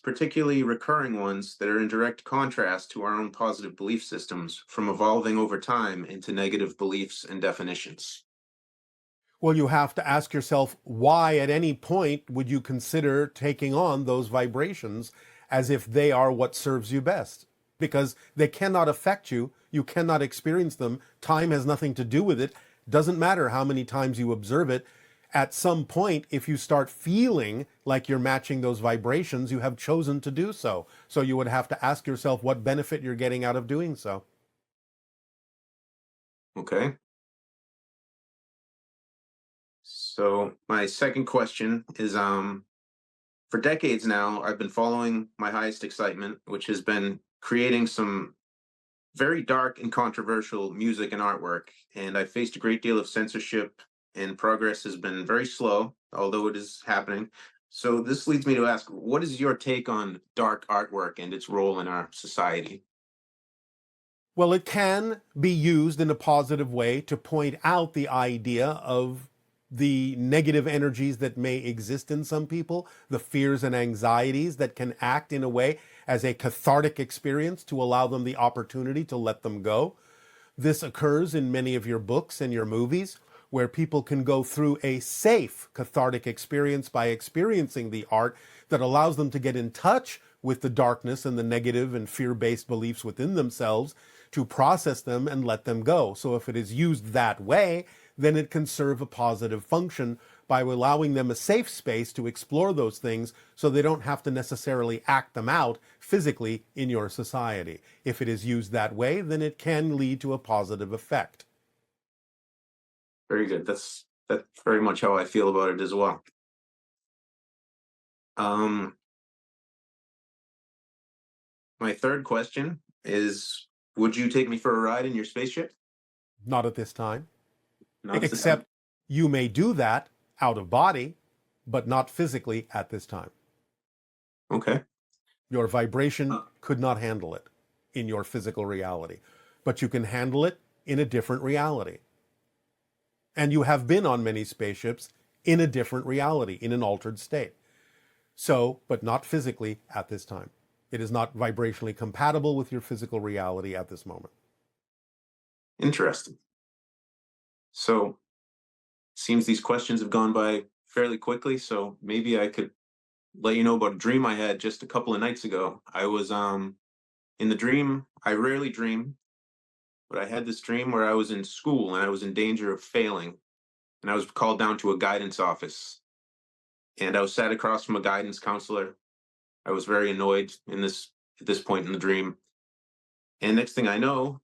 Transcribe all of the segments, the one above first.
particularly recurring ones that are in direct contrast to our own positive belief systems, from evolving over time into negative beliefs and definitions? Well, you have to ask yourself, why at any point would you consider taking on those vibrations as if they are what serves you best? Because they cannot affect you. You cannot experience them. Time has nothing to do with it. Doesn't matter how many times you observe it. At some point, if you start feeling like you're matching those vibrations, you have chosen to do so. So you would have to ask yourself what benefit you're getting out of doing so. Okay. So my second question is, for decades now, I've been following my highest excitement, which has been creating some very dark and controversial music and artwork. And I faced a great deal of censorship, and progress has been very slow, although it is happening. So this leads me to ask, what is your take on dark artwork and its role in our society? Well, it can be used in a positive way to point out the idea of the negative energies that may exist in some people, the fears and anxieties that can act in a way as a cathartic experience to allow them the opportunity to let them go. This occurs in many of your books and your movies, where people can go through a safe cathartic experience by experiencing the art that allows them to get in touch with the darkness and the negative and fear-based beliefs within themselves, to process them and let them go. So if it is used that way, then it can serve a positive function by allowing them a safe space to explore those things so they don't have to necessarily act them out physically in your society. If it is used that way, then it can lead to a positive effect. Very good. That's very much how I feel about it as well. My third question is, would you take me for a ride in your spaceship? Not at this time. Not at this Except time. you may do that out of body, but not physically at this time. Okay. Your vibration could not handle it in your physical reality, but you can handle it in a different reality. And you have been on many spaceships in a different reality, in an altered state. So, but not physically at this time. It is not vibrationally compatible with your physical reality at this moment. Interesting. So, seems these questions have gone by fairly quickly, so maybe I could let you know about a dream I had just a couple of nights ago. I was in the dream, I rarely dream, but I had this dream where I was in school and I was in danger of failing, and I was called down to a guidance office. And I was sat across from a guidance counselor. I was very annoyed at this point in the dream. And next thing I know,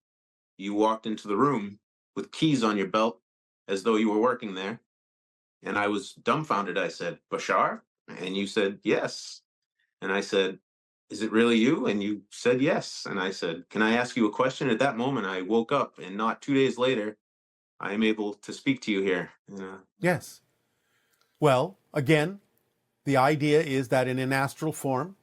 you walked into the room with keys on your belt as though you were working there. And I was dumbfounded. I said, "Bashar?" And you said, "Yes." And I said, "Is it really you?" And you said, "Yes." And I said, "Can I ask you a question?" At that moment, I woke up, and not 2 days later, I am able to speak to you here. Yes. Well, again, the idea is that in an astral form,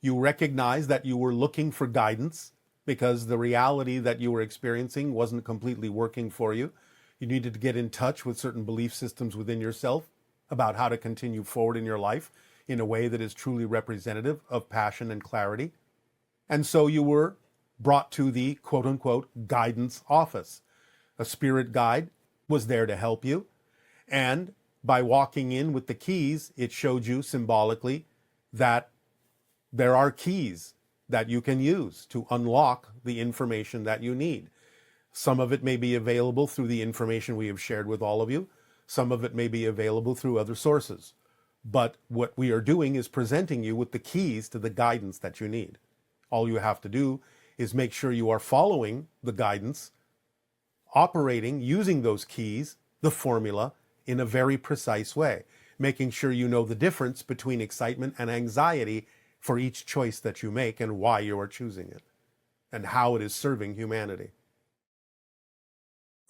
you recognize that you were looking for guidance because the reality that you were experiencing wasn't completely working for you. You needed to get in touch with certain belief systems within yourself about how to continue forward in your life in a way that is truly representative of passion and clarity. And so you were brought to the quote-unquote guidance office. A spirit guide was there to help you. And by walking in with the keys, it showed you symbolically that there are keys that you can use to unlock the information that you need. Some of it may be available through the information we have shared with all of you. Some of it may be available through other sources. But what we are doing is presenting you with the keys to the guidance that you need. All you have to do is make sure you are following the guidance, operating, using those keys, the formula, in a very precise way, making sure you know the difference between excitement and anxiety for each choice that you make and why you are choosing it and how it is serving humanity.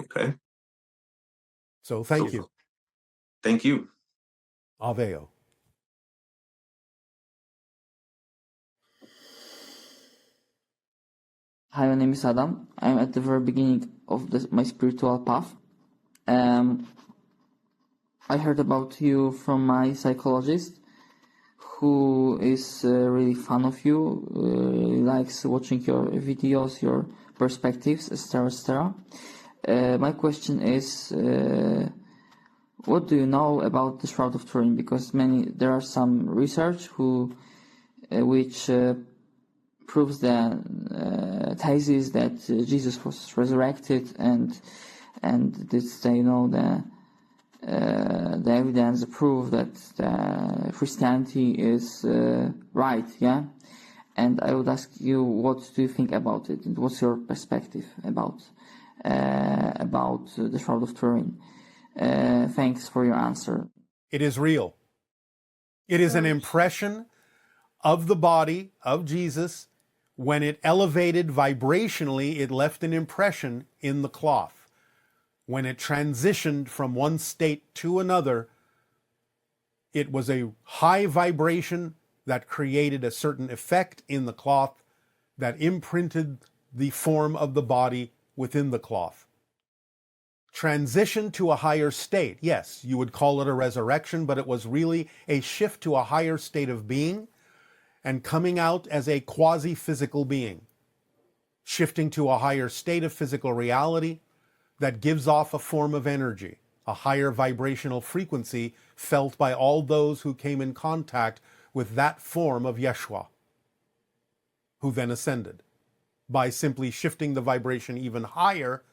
Okay. So thank you. Thank you. Aveo. Hi, my name is Adam. I'm at the very beginning of my spiritual path. I heard about you from my psychologist, who is really fan of you, really likes watching your videos, your perspectives, etc., etc. My question is, what do you know about the Shroud of Turin? Because there are some research which proves the thesis that Jesus was resurrected, and this, the evidence prove that Christianity is right, yeah. And I would ask you, what do you think about it, and what's your perspective about the Shroud of Turin? Thanks for your answer. It is real. It is an impression of the body of Jesus. When it elevated vibrationally, it left an impression in the cloth. When it transitioned from one state to another, it was a high vibration that created a certain effect in the cloth that imprinted the form of the body within the cloth. Transition to a higher state, yes, you would call it a resurrection, but it was really a shift to a higher state of being and coming out as a quasi-physical being, shifting to a higher state of physical reality that gives off a form of energy, a higher vibrational frequency felt by all those who came in contact with that form of Yeshua, who then ascended, by simply shifting the vibration even higher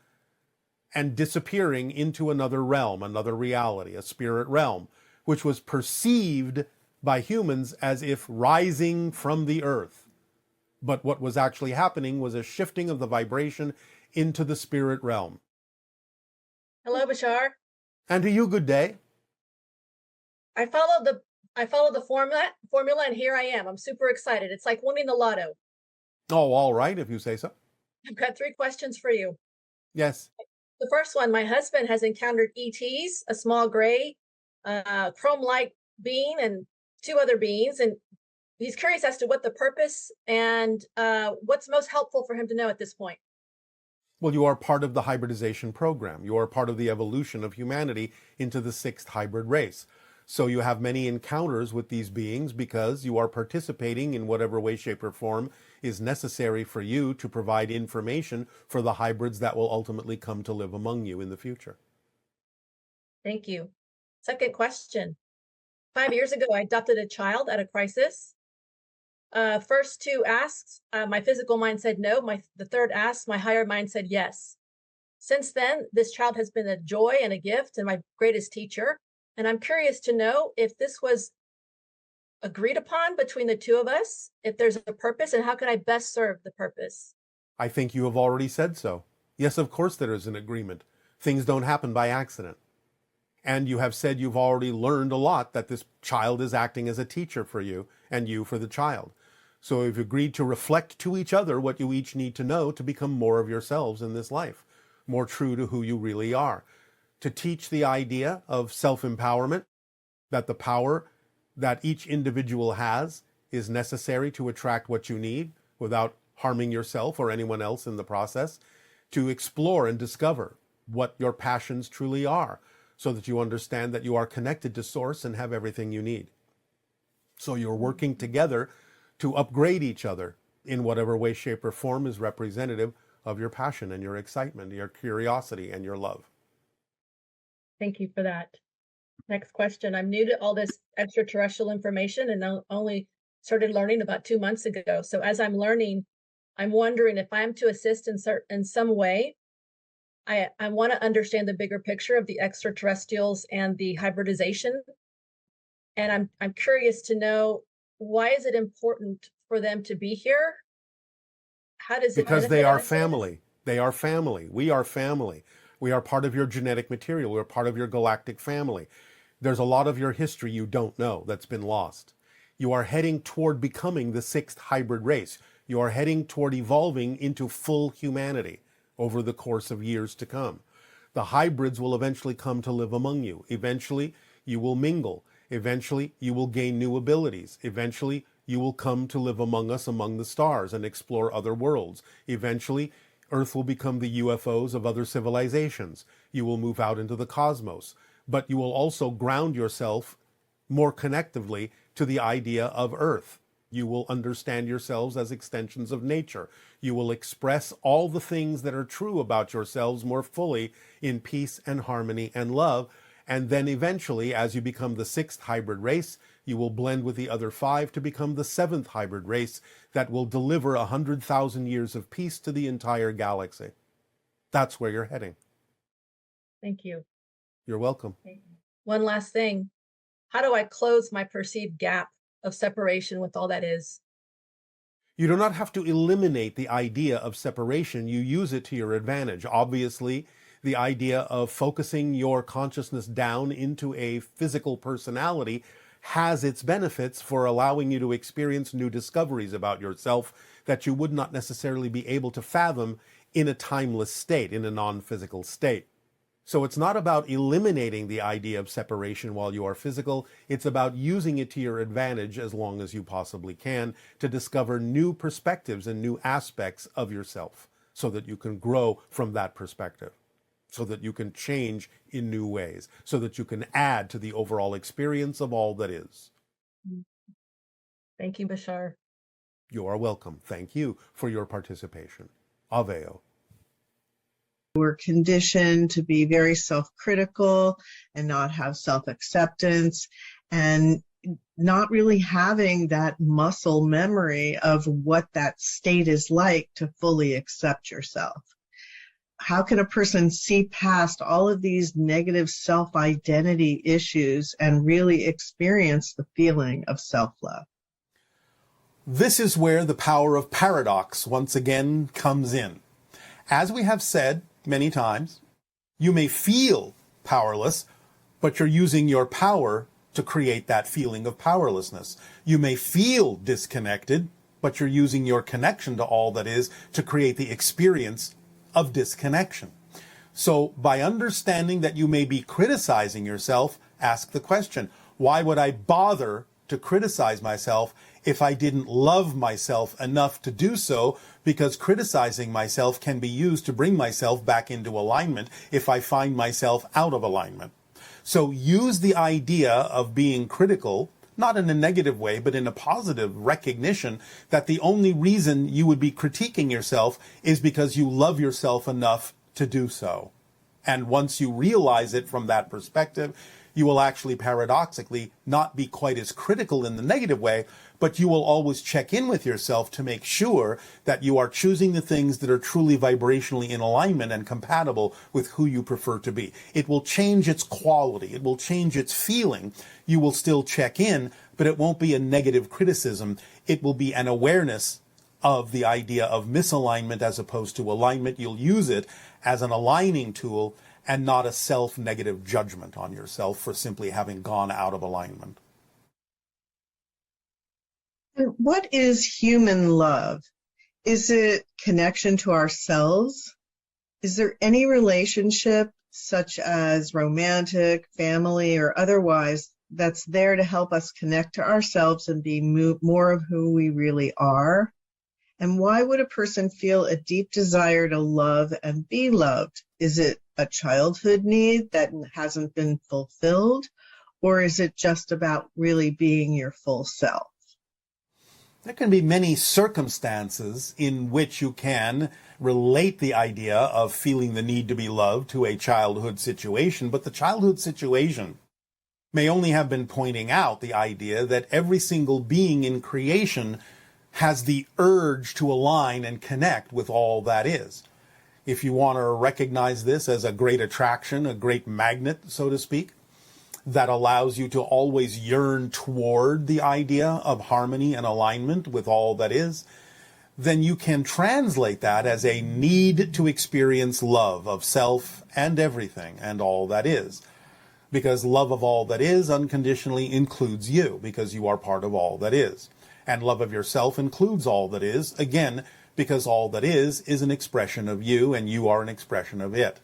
and disappearing into another realm, another reality, a spirit realm, which was perceived by humans as if rising from the earth. But what was actually happening was a shifting of the vibration into the spirit realm. Hello, Bashar. And to you, good day. I followed the formula, and here I am. I'm super excited. It's like winning the lotto. Oh, all right, if you say so. I've got 3 questions for you. Yes. The first one, my husband has encountered ETs, a small gray, chrome-like being, and 2 other beings, and he's curious as to what the purpose and what's most helpful for him to know at this point. Well, you are part of the hybridization program. You are part of the evolution of humanity into the 6th hybrid race. So you have many encounters with these beings because you are participating in whatever way, shape, or form is necessary for you to provide information for the hybrids that will ultimately come to live among you in the future. Thank you. Second question. 5 years ago, I adopted a child at a crisis. First 2 asks, my physical mind said no. The third ask, my higher mind said yes. Since then, this child has been a joy and a gift and my greatest teacher. And I'm curious to know if this was agreed upon between the 2 of us, if there's a purpose, and how can I best serve the purpose? I think you have already said so. Yes, of course there is an agreement. Things don't happen by accident. And you have said you've already learned a lot, that this child is acting as a teacher for you and you for the child. So you've agreed to reflect to each other what you each need to know to become more of yourselves in this life, more true to who you really are. To teach the idea of self-empowerment, that the power that each individual has is necessary to attract what you need without harming yourself or anyone else in the process, to explore and discover what your passions truly are, so that you understand that you are connected to Source and have everything you need. So you're working together to upgrade each other in whatever way, shape, or form is representative of your passion and your excitement, your curiosity, and your love. Thank you for that. Next question. I'm new to all this extraterrestrial information and only started learning about 2 months ago. So as I'm learning, I'm wondering if I'm to assist in some way. I want to understand the bigger picture of the extraterrestrials and the hybridization. And I'm curious to know, why is it important for them to be here? How does it Because they benefit are us? family. They are family. We are family. We are part of your genetic material. We're part of your galactic family. There's a lot of your history you don't know that's been lost. You are heading toward becoming the 6th hybrid race. You are heading toward evolving into full humanity over the course of years to come. The hybrids will eventually come to live among you. Eventually, you will mingle. Eventually, you will gain new abilities. Eventually, you will come to live among us, among the stars, and explore other worlds. Eventually, Earth will become the UFOs of other civilizations. You will move out into the cosmos. But you will also ground yourself more connectively to the idea of earth. You will understand yourselves as extensions of nature. You will express all the things that are true about yourselves more fully in peace and harmony and love. And then eventually, as you become the sixth hybrid race, you will blend with the other five to become the seventh hybrid race that will deliver 100,000 years of peace to the entire galaxy. That's where you're heading. Thank you. You're welcome. One last thing. How do I close my perceived gap of separation with all that is? You do not have to eliminate the idea of separation. You use it to your advantage. Obviously, the idea of focusing your consciousness down into a physical personality has its benefits for allowing you to experience new discoveries about yourself that you would not necessarily be able to fathom in a timeless state, in a non-physical state. So it's not about eliminating the idea of separation while you are physical. It's about using it to your advantage as long as you possibly can to discover new perspectives and new aspects of yourself so that you can grow from that perspective, so that you can change in new ways, so that you can add to the overall experience of all that is. Thank you, Bashar. You are welcome. Thank you for your participation. Aveo. We're conditioned to be very self-critical and not have self-acceptance and not really having that muscle memory of what that state is like to fully accept yourself. How can a person see past all of these negative self-identity issues and really experience the feeling of self-love? This is where the power of paradox once again comes in. As we have said many times, you may feel powerless, but you're using your power to create that feeling of powerlessness. You may feel disconnected, but you're using your connection to all that is to create the experience of disconnection. So by understanding that you may be criticizing yourself, ask the question, why would I bother to criticize myself if I didn't love myself enough to do so? Because criticizing myself can be used to bring myself back into alignment if I find myself out of alignment. So use the idea of being critical, not in a negative way, but in a positive recognition that the only reason you would be critiquing yourself is because you love yourself enough to do so. And once you realize it from that perspective, you will actually paradoxically not be quite as critical in the negative way, but you will always check in with yourself to make sure that you are choosing the things that are truly vibrationally in alignment and compatible with who you prefer to be. It will change its quality. It will change its feeling. You will still check in, but it won't be a negative criticism. It will be an awareness of the idea of misalignment as opposed to alignment. You'll use it as an aligning tool and not a self-negative judgment on yourself for simply having gone out of alignment. And what is human love? Is it connection to ourselves? Is there any relationship, such as romantic, family, or otherwise, that's there to help us connect to ourselves and be more of who we really are? And why would a person feel a deep desire to love and be loved? Is it a childhood need that hasn't been fulfilled? Or is it just about really being your full self? There can be many circumstances in which you can relate the idea of feeling the need to be loved to a childhood situation, but the childhood situation may only have been pointing out the idea that every single being in creation has the urge to align and connect with all that is. If you want to recognize this as a great attraction, a great magnet, so to speak, that allows you to always yearn toward the idea of harmony and alignment with all that is, then you can translate that as a need to experience love of self and everything and all that is. Because love of all that is unconditionally includes you, because you are part of all that is. And love of yourself includes all that is, again, because all that is an expression of you and you are an expression of it.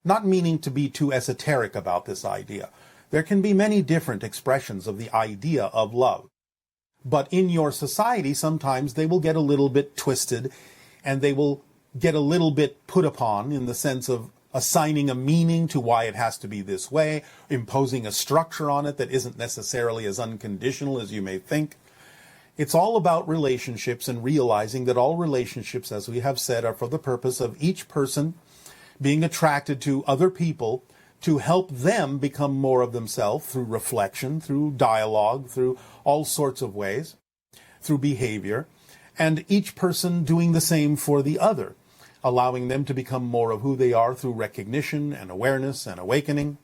Not meaning to be too esoteric about this idea. There can be many different expressions of the idea of love. But in your society, sometimes they will get a little bit twisted and they will get a little bit put upon in the sense of assigning a meaning to why it has to be this way, imposing a structure on it that isn't necessarily as unconditional as you may think. It's all about relationships and realizing that all relationships, as we have said, are for the purpose of each person being attracted to other people to help them become more of themselves through reflection, through dialogue, through all sorts of ways, through behavior, and each person doing the same for the other, allowing them to become more of who they are through recognition and awareness and awakening.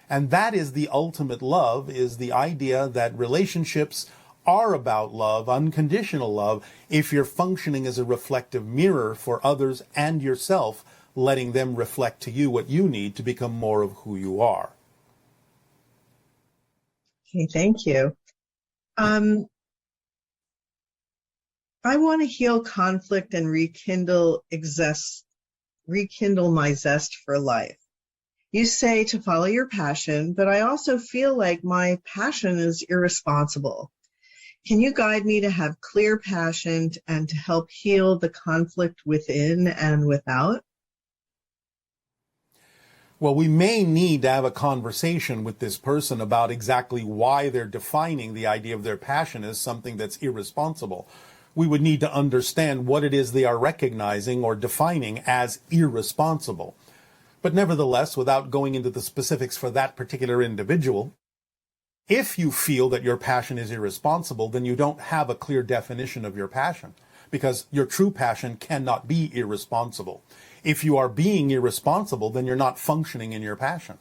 And that is the ultimate love, is the idea that relationships are about love, unconditional love, if you're functioning as a reflective mirror for others and yourself, letting them reflect to you what you need to become more of who you are. Okay, thank you. I want to heal conflict and rekindle my zest for life. You say to follow your passion, but I also feel like my passion is irresponsible. Can you guide me to have clear passion and to help heal the conflict within and without? Well, we may need to have a conversation with this person about exactly why they're defining the idea of their passion as something that's irresponsible. We would need to understand what it is they are recognizing or defining as irresponsible. But nevertheless, without going into the specifics for that particular individual, if you feel that your passion is irresponsible, then you don't have a clear definition of your passion, because your true passion cannot be irresponsible. If you are being irresponsible, then you're not functioning in your passion.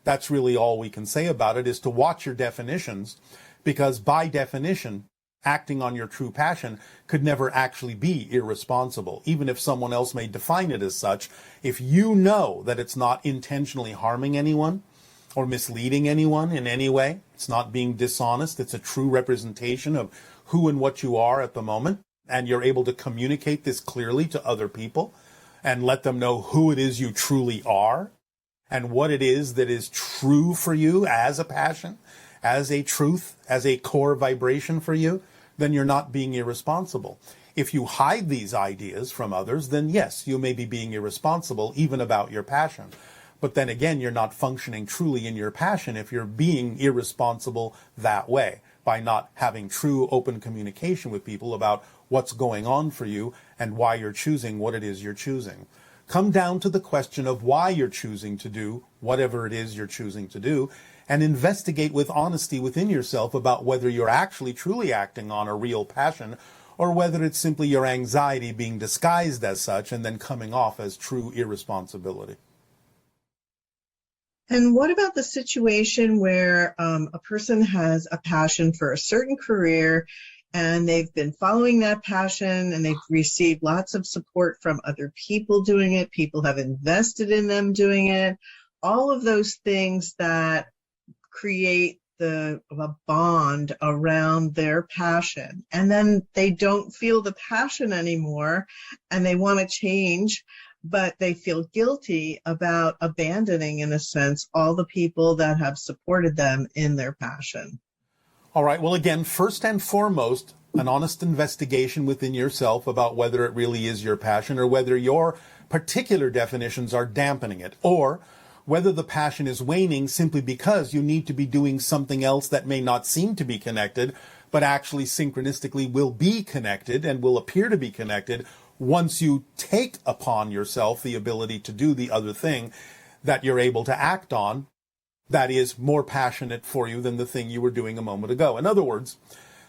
That's really all we can say about it, is to watch your definitions, because by definition, acting on your true passion could never actually be irresponsible, even if someone else may define it as such. If you know that it's not intentionally harming anyone or misleading anyone in any way, it's not being dishonest, it's a true representation of who and what you are at the moment, and you're able to communicate this clearly to other people and let them know who it is you truly are and what it is that is true for you as a passion, as a truth, as a core vibration for you, then you're not being irresponsible. If you hide these ideas from others, then yes, you may be being irresponsible even about your passion. But then again, you're not functioning truly in your passion if you're being irresponsible that way, by not having true open communication with people about what's going on for you and why you're choosing what it is you're choosing. Come down to the question of why you're choosing to do whatever it is you're choosing to do, and investigate with honesty within yourself about whether you're actually truly acting on a real passion, or whether it's simply your anxiety being disguised as such and then coming off as true irresponsibility. And what about the situation where a person has a passion for a certain career and they've been following that passion and they've received lots of support from other people doing it, people have invested in them doing it, all of those things that create a bond around their passion, and then they don't feel the passion anymore and they want to change, but they feel guilty about abandoning, in a sense, all the people that have supported them in their passion. All right, well, again, first and foremost, an honest investigation within yourself about whether it really is your passion, or whether your particular definitions are dampening it, or whether the passion is waning simply because you need to be doing something else that may not seem to be connected, but actually synchronistically will be connected and will appear to be connected once you take upon yourself the ability to do the other thing that you're able to act on that is more passionate for you than the thing you were doing a moment ago. In other words,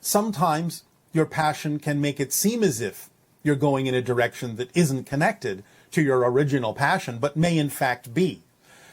sometimes your passion can make it seem as if you're going in a direction that isn't connected to your original passion, but may in fact be.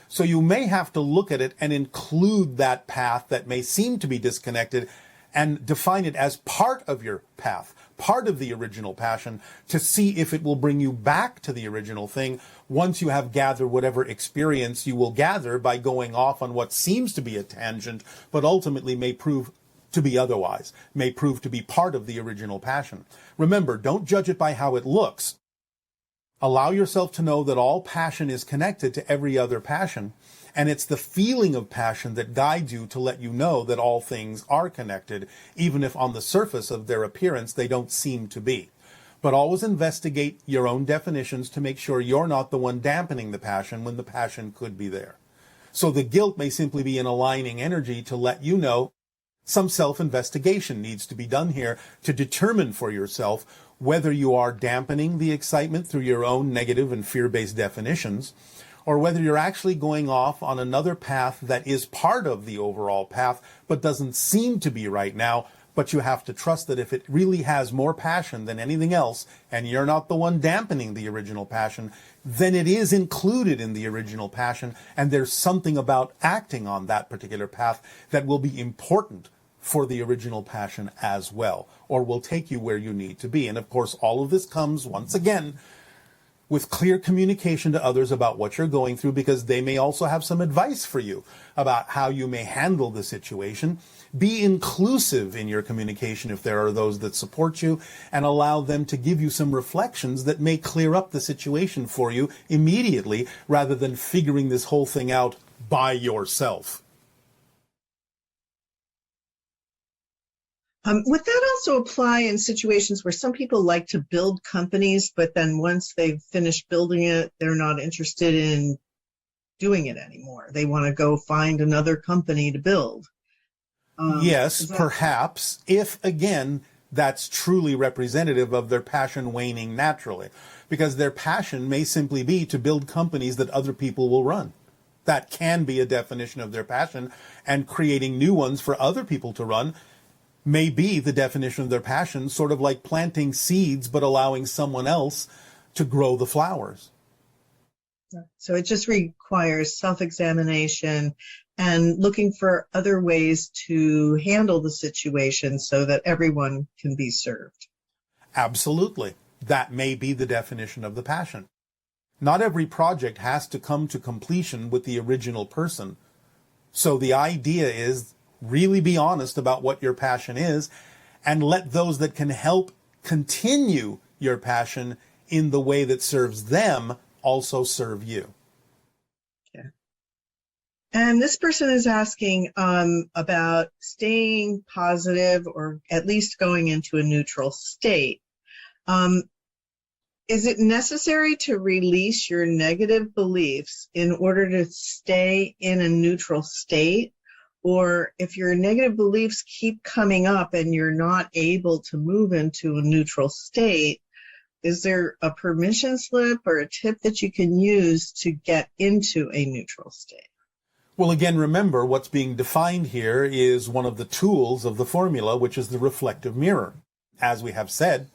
So you may have to look at it and include that path that may seem to be disconnected and define it as part of your path, part of the original passion, to see if it will bring you back to the original thing once you have gathered whatever experience you will gather by going off on what seems to be a tangent, but ultimately may prove to be otherwise, may prove to be part of the original passion. Remember, don't judge it by how it looks. Allow yourself to know that all passion is connected to every other passion, and it's the feeling of passion that guides you to let you know that all things are connected, even if on the surface of their appearance they don't seem to be. But always investigate your own definitions to make sure you're not the one dampening the passion when the passion could be there. So the guilt may simply be an aligning energy to let you know some self-investigation needs to be done here to determine for yourself whether you are dampening the excitement through your own negative and fear-based definitions, or whether you're actually going off on another path that is part of the overall path but doesn't seem to be right now. But you have to trust that if it really has more passion than anything else, and you're not the one dampening the original passion, then it is included in the original passion, and there's something about acting on that particular path that will be important for the original passion as well, or will take you where you need to be. And of course, all of this comes, once again, with clear communication to others about what you're going through, because they may also have some advice for you about how you may handle the situation. Be inclusive in your communication if there are those that support you, and allow them to give you some reflections that may clear up the situation for you immediately, rather than figuring this whole thing out by yourself. Would that also apply in situations where some people like to build companies, but then once they've finished building it, they're not interested in doing it anymore? They want to go find another company to build. Yes, perhaps, if, again, that's truly representative of their passion waning naturally, because their passion may simply be to build companies that other people will run. That can be a definition of their passion, and creating new ones for other people to run may be the definition of their passion, sort of like planting seeds but allowing someone else to grow the flowers. So it just requires self-examination and looking for other ways to handle the situation so that everyone can be served. Absolutely. That may be the definition of the passion. Not every project has to come to completion with the original person. So the idea is really be honest about what your passion is, and let those that can help continue your passion in the way that serves them also serve you. Okay. And this person is asking about staying positive, or at least going into a neutral state. Is it necessary to release your negative beliefs in order to stay in a neutral state? Or if your negative beliefs keep coming up and you're not able to move into a neutral state, is there a permission slip or a tip that you can use to get into a neutral state? Well, again, remember what's being defined here is one of the tools of the formula, which is the reflective mirror. As we have said,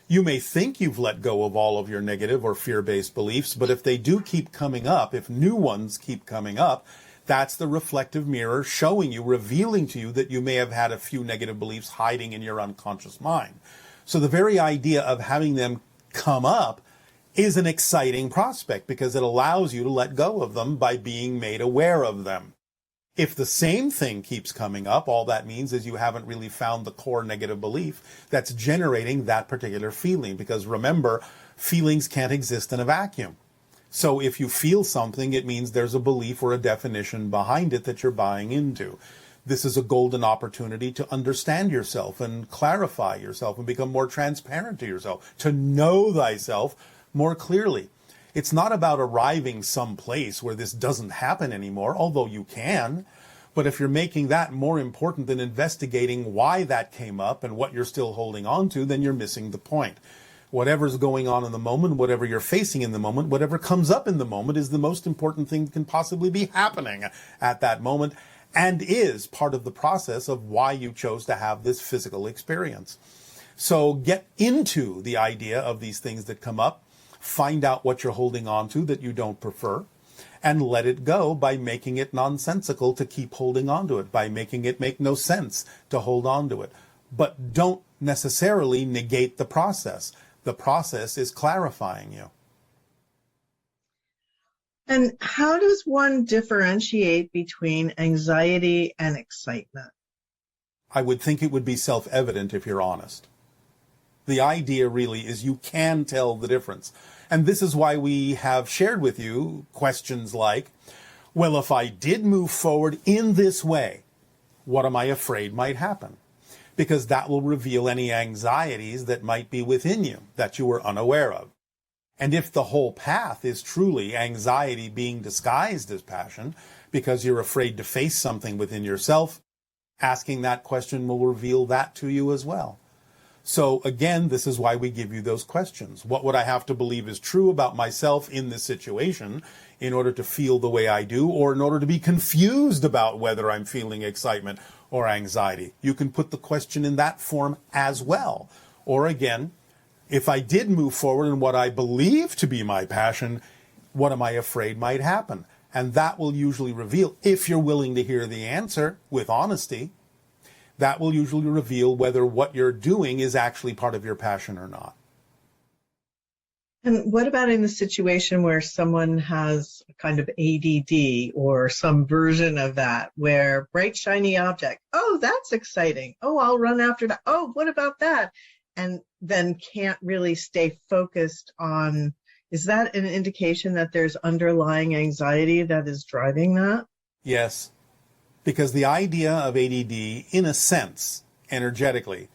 you may think you've let go of all of your negative or fear-based beliefs, but if they do keep coming up, if new ones keep coming up, that's the reflective mirror showing you, revealing to you that you may have had a few negative beliefs hiding in your unconscious mind. So the very idea of having them come up is an exciting prospect, because it allows you to let go of them by being made aware of them. If the same thing keeps coming up, all that means is you haven't really found the core negative belief that's generating that particular feeling, because remember, feelings can't exist in a vacuum. So if you feel something, it means there's a belief or a definition behind it that you're buying into. This is a golden opportunity to understand yourself and clarify yourself and become more transparent to yourself, to know thyself more clearly. It's not about arriving someplace where this doesn't happen anymore, although you can. But if you're making that more important than investigating why that came up and what you're still holding on to, then you're missing the point. Whatever's going on in the moment, whatever you're facing in the moment, whatever comes up in the moment is the most important thing that can possibly be happening at that moment, and is part of the process of why you chose to have this physical experience. So get into the idea of these things that come up, find out what you're holding on to that you don't prefer, and let it go by making it nonsensical to keep holding on to it, by making it make no sense to hold on to it. But don't necessarily negate the process. The process is clarifying you. And how does one differentiate between anxiety and excitement? I would think it would be self-evident if you're honest. The idea really is you can tell the difference. And this is why we have shared with you questions like, well, if I did move forward in this way, what am I afraid might happen? because that will reveal any anxieties that might be within you that you were unaware of. And if the whole path is truly anxiety being disguised as passion because you're afraid to face something within yourself, asking that question will reveal that to you as well. So again, this is why we give you those questions. What would I have to believe is true about myself in this situation in order to feel the way I do, or in order to be confused about whether I'm feeling excitement or anxiety? You can put the question in that form as well. Or again, if I did move forward in what I believe to be my passion, what am I afraid might happen? And that will usually reveal, if you're willing to hear the answer with honesty, that will usually reveal whether what you're doing is actually part of your passion or not. And what about in the situation where someone has a kind of ADD or some version of that, where bright, shiny object, oh, that's exciting. Oh, I'll run after that. Oh, what about that? And then can't really stay focused on, is that an indication that there's underlying anxiety that is driving that? Yes, because the idea of ADD, in a sense, energetically,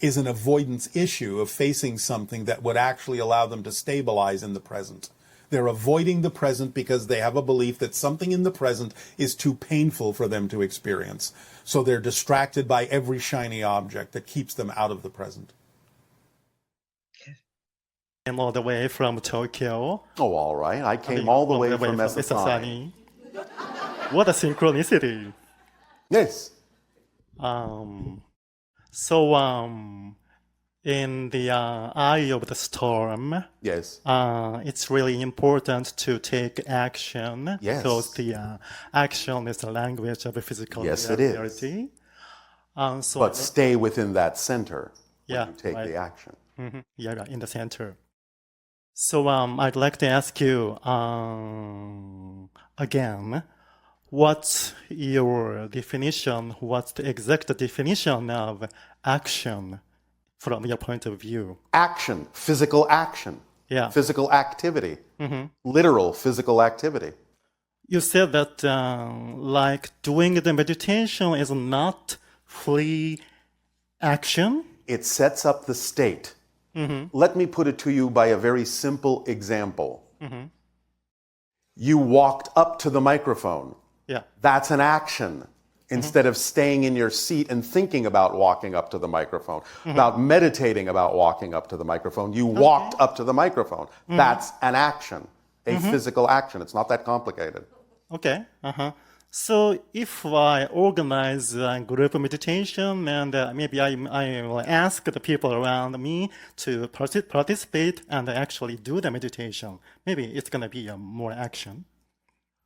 is an avoidance issue of facing something that would actually allow them to stabilize in the present. They're avoiding the present because they have a belief that something in the present is too painful for them to experience. So they're distracted by every shiny object that keeps them out of the present. Came all the way from Tokyo. Oh, all right. I came all the way from Esasani. What a synchronicity. Yes. So, in the eye of the storm, Yes. it's really important to take action. Yes. Because the action is the language of the physical Yes, it is. reality. So But stay within that center when Yeah, you take right. the action. Yeah, right, in the center. So I'd like to ask you again, what's your definition, what's the exact definition of action from your point of view? Action, physical action, Yeah. physical activity, literal physical activity. You said that like doing the meditation is not free action. It sets up the state. Let me put it to you by a very simple example. You walked up to the microphone. Yeah. That's an action. Instead of staying in your seat and thinking about walking up to the microphone, about meditating about walking up to the microphone, you walked up to the microphone. That's an action, a physical action. It's not that complicated. Okay. So if I organize a group meditation and maybe I will ask the people around me to participate and actually do the meditation, maybe it's going to be more action.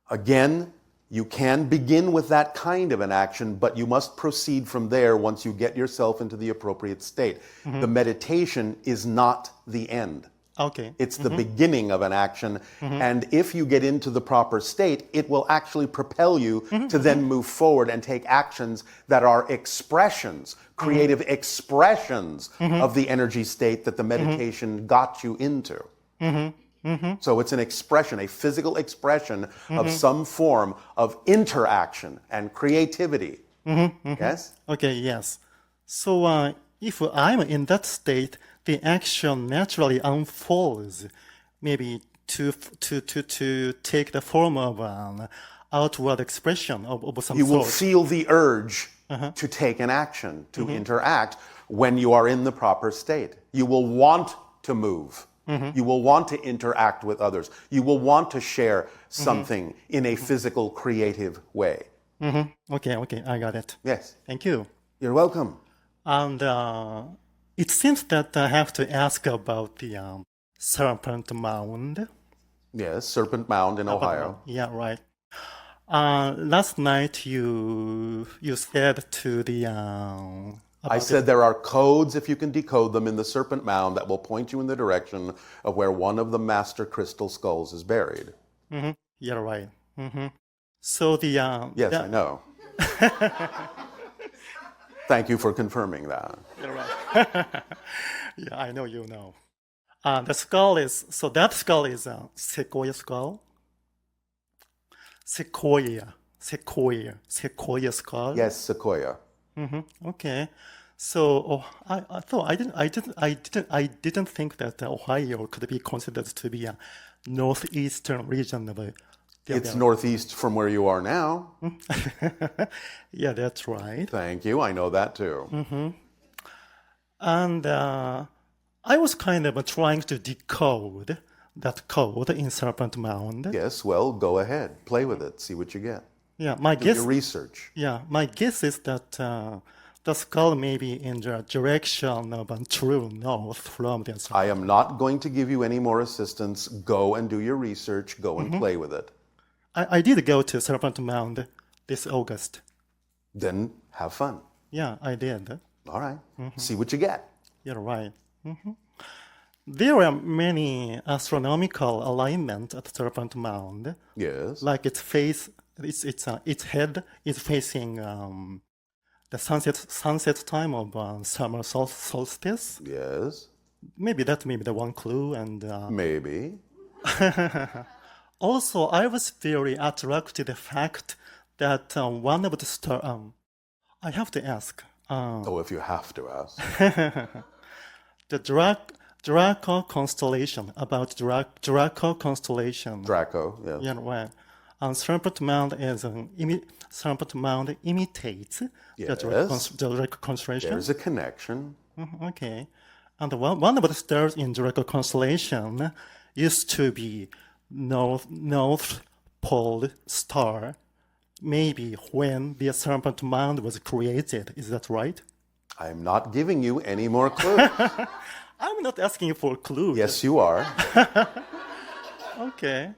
Again, you can begin with that kind of an action, but you must proceed from there once you get yourself into the appropriate state. The meditation is not the end. Okay. It's the beginning of an action. And if you get into the proper state, it will actually propel you to then move forward and take actions that are expressions, creative expressions of the energy state that the meditation got you into. So it's an expression, a physical expression of some form of interaction and creativity. Yes? Okay, yes. So if I'm in that state, the action naturally unfolds, maybe to take the form of an outward expression of some You will sort. feel the urge to take an action, to interact when you are in the proper state. You will want to move. You will want to interact with others. You will want to share something in a physical, creative way. Okay, I got it. Yes. Thank you. You're welcome. And it seems that I have to ask about the Serpent Mound. Yes, Serpent Mound in Ohio. Yeah, right. Last night you said to the I said there are codes, if you can decode them, in the Serpent Mound that will point you in the direction of where one of the master crystal skulls is buried. Yeah, right. So the Yes, I know. Thank you for confirming that. Yeah, right. Yeah, I know you know. The skull is that skull is a sequoia skull. Sequoia skull. Yes, Sequoia. Okay. So I thought I didn't think that Ohio could be considered to be a northeastern region of It's northeast from where you are now. Yeah, that's right. Thank you. I know that too. And I was kind of trying to decode that code in Serpent Mound. Yes, well, go ahead. Play with it. See what you get. Yeah, my Do guess. your research. Yeah, my guess is that the skull may be in the direction of a true north from the I am not going to give you any more assistance. Go and do your research. Go and play with it. I did go to Serpent Mound this August. Then have fun. Yeah, I did. All right. See what you get. You're right. There are many astronomical alignments at Serpent Mound. Yes. Like its head is facing the sunset time of summer solstice. Yes. Maybe that may be the one clue. And Maybe. also, I was very attracted to the fact that one of the stars. I have to ask. Oh, if you have to ask. The Draco constellation, about Draco constellation. Draco, yes. Yeah, right. And Serpent Mound Serpent Mound imitates Yes. the Draco constellation. There's a connection. Okay. And one of the stars in Draco constellation used to be North Pole star, maybe when the Serpent Mound was created. Is that right? I'm not giving you any more clues. I'm not asking for clues. Yes, you are. Okay.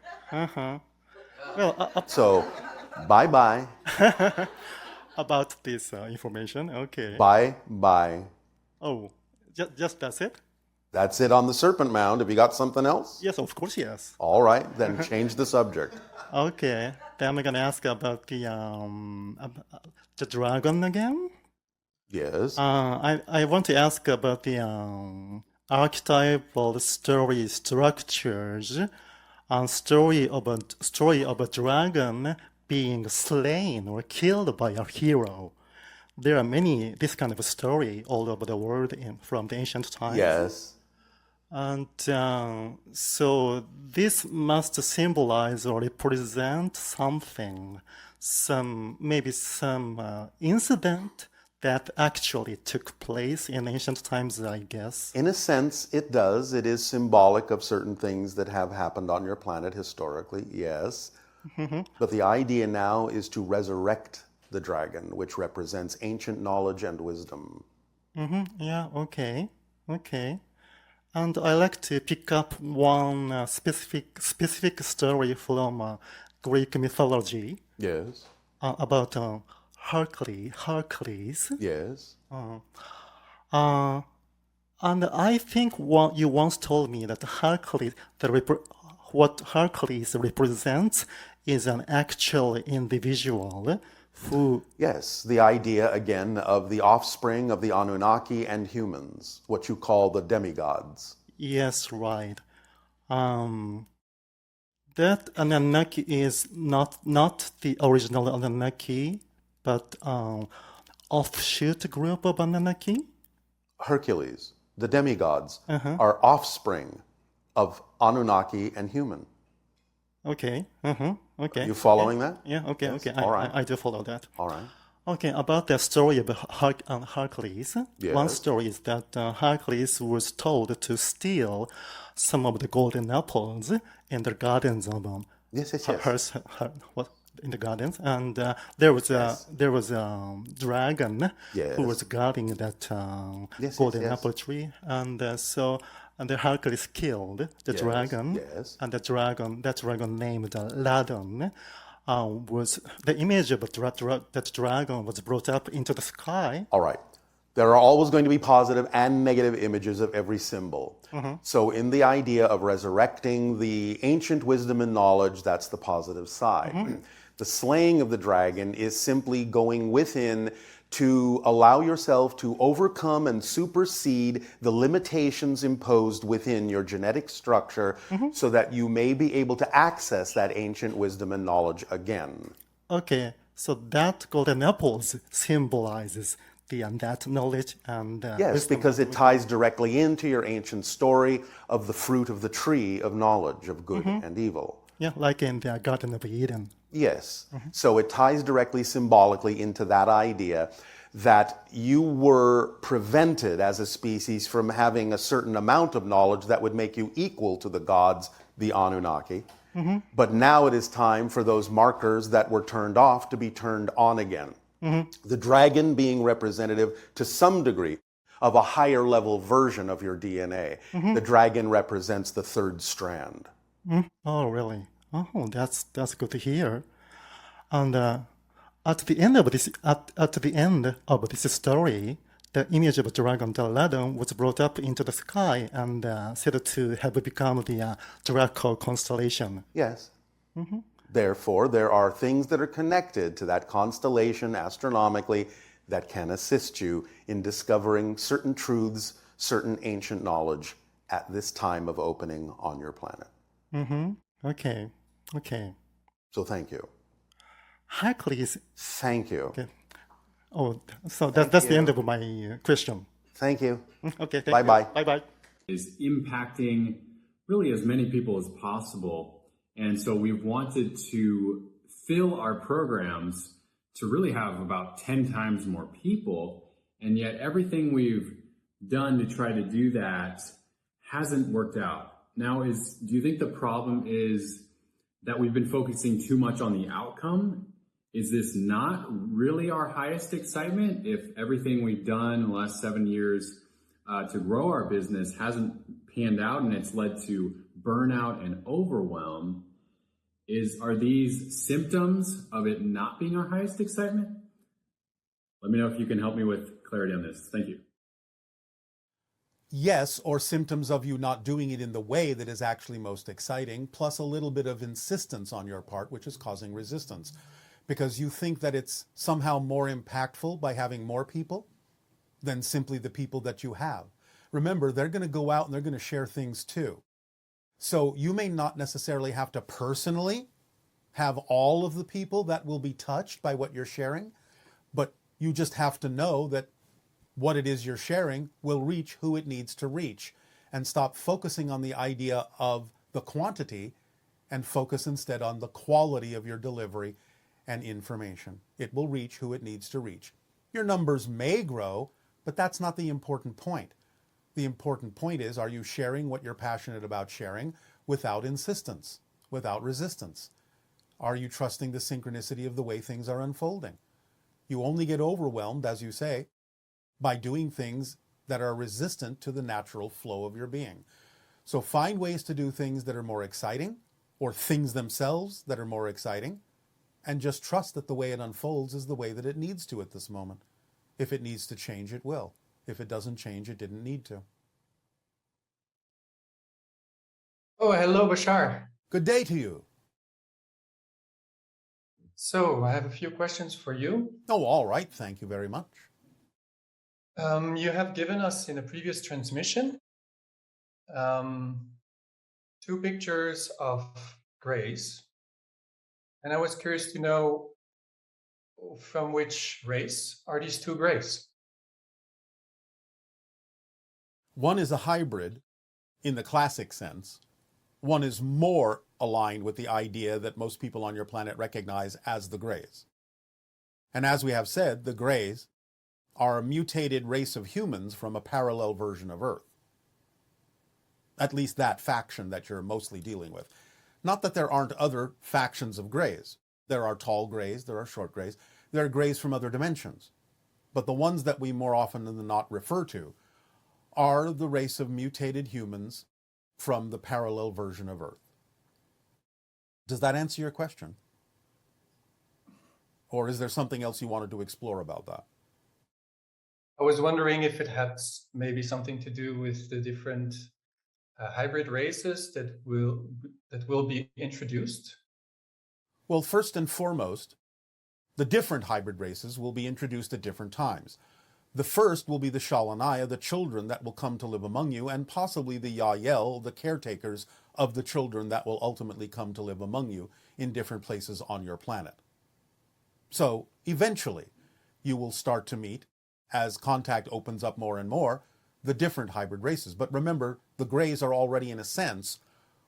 Well, So, bye-bye. about this information. Okay. Bye-bye. Oh, just that's it? That's it on the Serpent Mound. Have you got something else? Yes, of course, yes. All right, then change the subject. Okay. Then I'm gonna ask about the dragon again. Yes. I want to ask about the archetypal story structures and story of a dragon being slain or killed by a hero. There are many this kind of story all over the world from the ancient times. Yes. And so this must symbolize or represent something, maybe some incident that actually took place in ancient times, I guess. In a sense, it does. It is symbolic of certain things that have happened on your planet historically, yes. But the idea now is to resurrect the dragon, which represents ancient knowledge and wisdom. Yeah, okay. And I like to pick up one specific story from Greek mythology. Yes. About Hercules. Yes. And I think you once told me that what Hercules represents is an actual individual who... Yes, the idea, again, of the offspring of the Anunnaki and humans, what you call the demigods. Yes, right. That Anunnaki is not the original Anunnaki, but offshoot group of Anunnaki. Hercules, the demigods, are offspring of Anunnaki and human. Okay. Okay. You following that? Yeah. Okay. Yes. Okay. All right. I do follow that. All right. Okay. About the story of Hercules. Yes. One story is that Hercules was told to steal some of the golden apples in the gardens of in the gardens, and there was a dragon who was guarding that golden apple tree, and the Hercules killed the dragon, and that dragon named Ladon was the image of that dragon was brought up into the sky. All right. There are always going to be positive and negative images of every symbol. So in the idea of resurrecting the ancient wisdom and knowledge, that's the positive side. The slaying of the dragon is simply going within to allow yourself to overcome and supersede the limitations imposed within your genetic structure so that you may be able to access that ancient wisdom and knowledge again. Okay, so that golden apples symbolizes that knowledge and Yes, wisdom. because it ties directly into your ancient story of the fruit of the tree of knowledge of good and evil. Yeah, like in the Garden of Eden. Yes. So it ties directly symbolically into that idea that you were prevented as a species from having a certain amount of knowledge that would make you equal to the gods, the Anunnaki. But now it is time for those markers that were turned off to be turned on again. The dragon being representative to some degree of a higher level version of your DNA. The dragon represents the third strand. Oh, really? Oh, that's good to hear. And at the end of this story, the image of dragon Darladon was brought up into the sky and said to have become the Draco constellation. Yes. Therefore, there are things that are connected to that constellation astronomically that can assist you in discovering certain truths, certain ancient knowledge at this time of opening on your planet. Okay. So thank you. Hercules. Thank you. Okay. Oh, so that's the end of my question. Thank you. Okay. Bye-bye. Bye-bye. Is impacting really as many people as possible. And so we've wanted to fill our programs to really have about 10 times more people. And yet everything we've done to try to do that hasn't worked out. Now, do you think the problem is that we've been focusing too much on the outcome? Is this not really our highest excitement if everything we've done in the last 7 years to grow our business hasn't panned out and it's led to burnout and overwhelm? Are these symptoms of it not being our highest excitement? Let me know if you can help me with clarity on this. Thank you. Yes, or symptoms of you not doing it in the way that is actually most exciting, plus a little bit of insistence on your part, which is causing resistance. Because you think that it's somehow more impactful by having more people than simply the people that you have. Remember, they're going to go out and they're going to share things too. So you may not necessarily have to personally have all of the people that will be touched by what you're sharing, but you just have to know that what it is you're sharing will reach who it needs to reach, and stop focusing on the idea of the quantity and focus instead on the quality of your delivery and information. It will reach who it needs to reach. Your numbers may grow, but that's not the important point. The important point is, are you sharing what you're passionate about sharing without insistence, without resistance? Are you trusting the synchronicity of the way things are unfolding? You only get overwhelmed, as you say, by doing things that are resistant to the natural flow of your being. So find ways to do things that are more exciting, or things themselves that are more exciting, and just trust that the way it unfolds is the way that it needs to at this moment. If it needs to change, it will. If it doesn't change, it didn't need to. Oh, hello, Bashar. Good day to you. So I have a few questions for you. Oh, all right. Thank you very much. You have given us in a previous transmission 2 pictures of grays. And I was curious to know from which race are these 2 grays? One is a hybrid in the classic sense. One is more aligned with the idea that most people on your planet recognize as the Greys. And as we have said, the Greys are a mutated race of humans from a parallel version of Earth. At least that faction that you're mostly dealing with. Not that there aren't other factions of Greys. There are tall Greys, there are short Greys, there are Greys from other dimensions. But the ones that we more often than not refer to are the race of mutated humans from the parallel version of Earth. Does that answer your question? Or is there something else you wanted to explore about that? I was wondering if it had maybe something to do with the different hybrid races that will be introduced. Well, first and foremost, the different hybrid races will be introduced at different times. The first will be the Shalanaya, the children that will come to live among you, and possibly the Yael, the caretakers of the children that will ultimately come to live among you in different places on your planet. So eventually, you will start to meet as contact opens up more and more, the different hybrid races. But remember, the Greys are already, in a sense,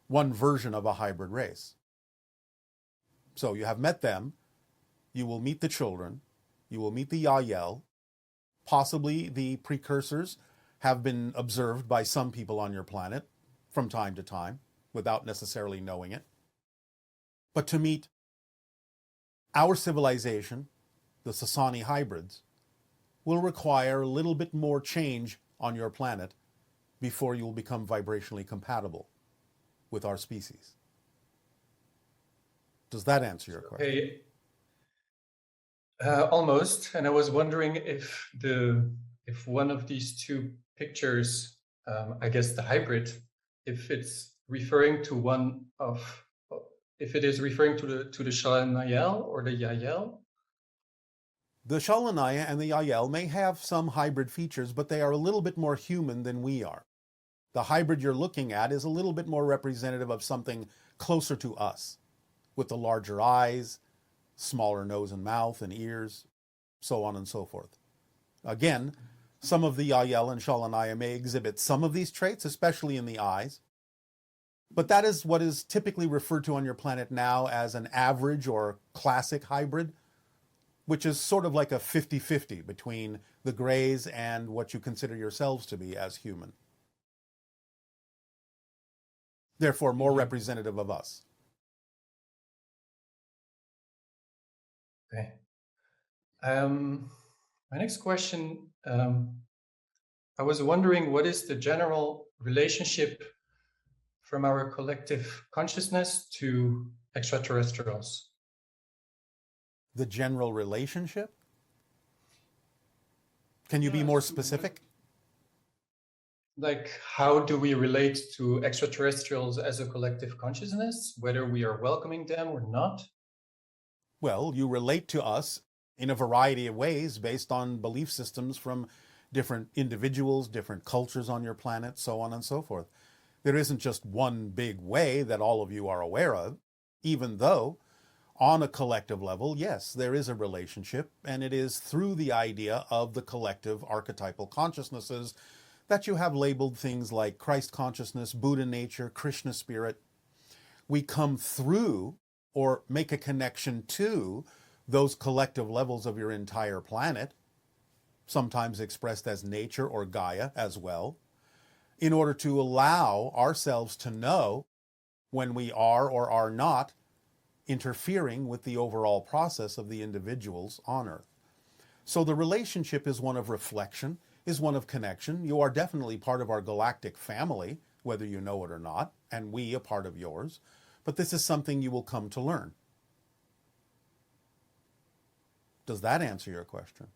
one version of a hybrid race. So you have met them, you will meet the children, you will meet the Yael, possibly the precursors have been observed by some people on your planet from time to time without necessarily knowing it. But to meet our civilization, the Sasani hybrids, will require a little bit more change on your planet before you will become vibrationally compatible with our species. Does that answer your question? Okay. Almost, and I was wondering if one of these two pictures, I guess the hybrid, if it's referring to one of, if it is referring to the Shalanayel or the Yael. The Shalanaya and the Yael may have some hybrid features, but they are a little bit more human than we are. The hybrid you're looking at is a little bit more representative of something closer to us, with the larger eyes, smaller nose and mouth and ears, so on and so forth. Again, some of the Yael and Shalanaya may exhibit some of these traits, especially in the eyes, but that is what is typically referred to on your planet now as an average or classic hybrid, which is sort of like a 50-50 between the Greys and what you consider yourselves to be as human. Therefore, more representative of us. Okay. My next question, I was wondering, what is the general relationship from our collective consciousness to extraterrestrials? The general relationship? Can you be more specific? Like, how do we relate to extraterrestrials as a collective consciousness, whether we are welcoming them or not? Well, you relate to us in a variety of ways based on belief systems from different individuals, different cultures on your planet, so on and so forth. There isn't just one big way that all of you are aware of, even though on a collective level, yes, there is a relationship, and it is through the idea of the collective archetypal consciousnesses that you have labeled things like Christ consciousness, Buddha nature, Krishna spirit. We come through or make a connection to those collective levels of your entire planet, sometimes expressed as nature or Gaia as well, in order to allow ourselves to know when we are or are not interfering with the overall process of the individuals on Earth. So the relationship is one of reflection, is one of connection. You are definitely part of our galactic family, whether you know it or not, and we a part of yours. But this is something you will come to learn. Does that answer your question?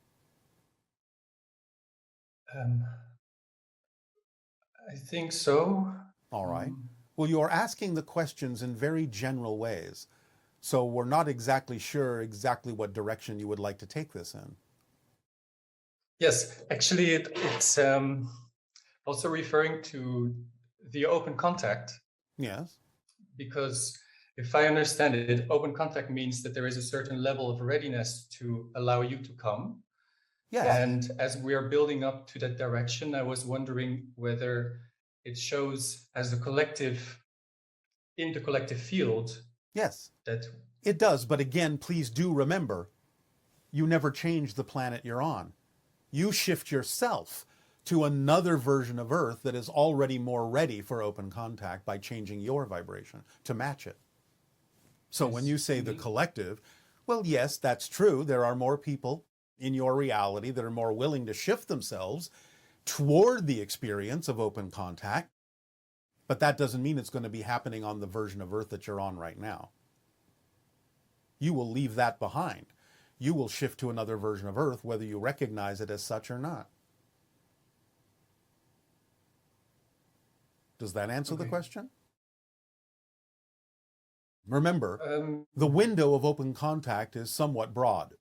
I think so. All right. Well, you are asking the questions in very general ways, so we're not exactly sure exactly what direction you would like to take this in. Yes, actually, it's also referring to the open contact. Yes. Because if I understand it, open contact means that there is a certain level of readiness to allow you to come. Yes. And as we are building up to that direction, I was wondering whether it shows as a collective, in the collective field. Yes, that it does. But again, please do remember, you never change the planet you're on. You shift yourself to another version of Earth that is already more ready for open contact by changing your vibration to match it. So when you say the collective, well, yes, that's true. There are more people in your reality that are more willing to shift themselves toward the experience of open contact, but that doesn't mean it's going to be happening on the version of Earth that you're on right now. You will leave that behind. You will shift to another version of Earth, whether you recognize it as such or not. Does that answer the question? Remember, the window of open contact is somewhat broad.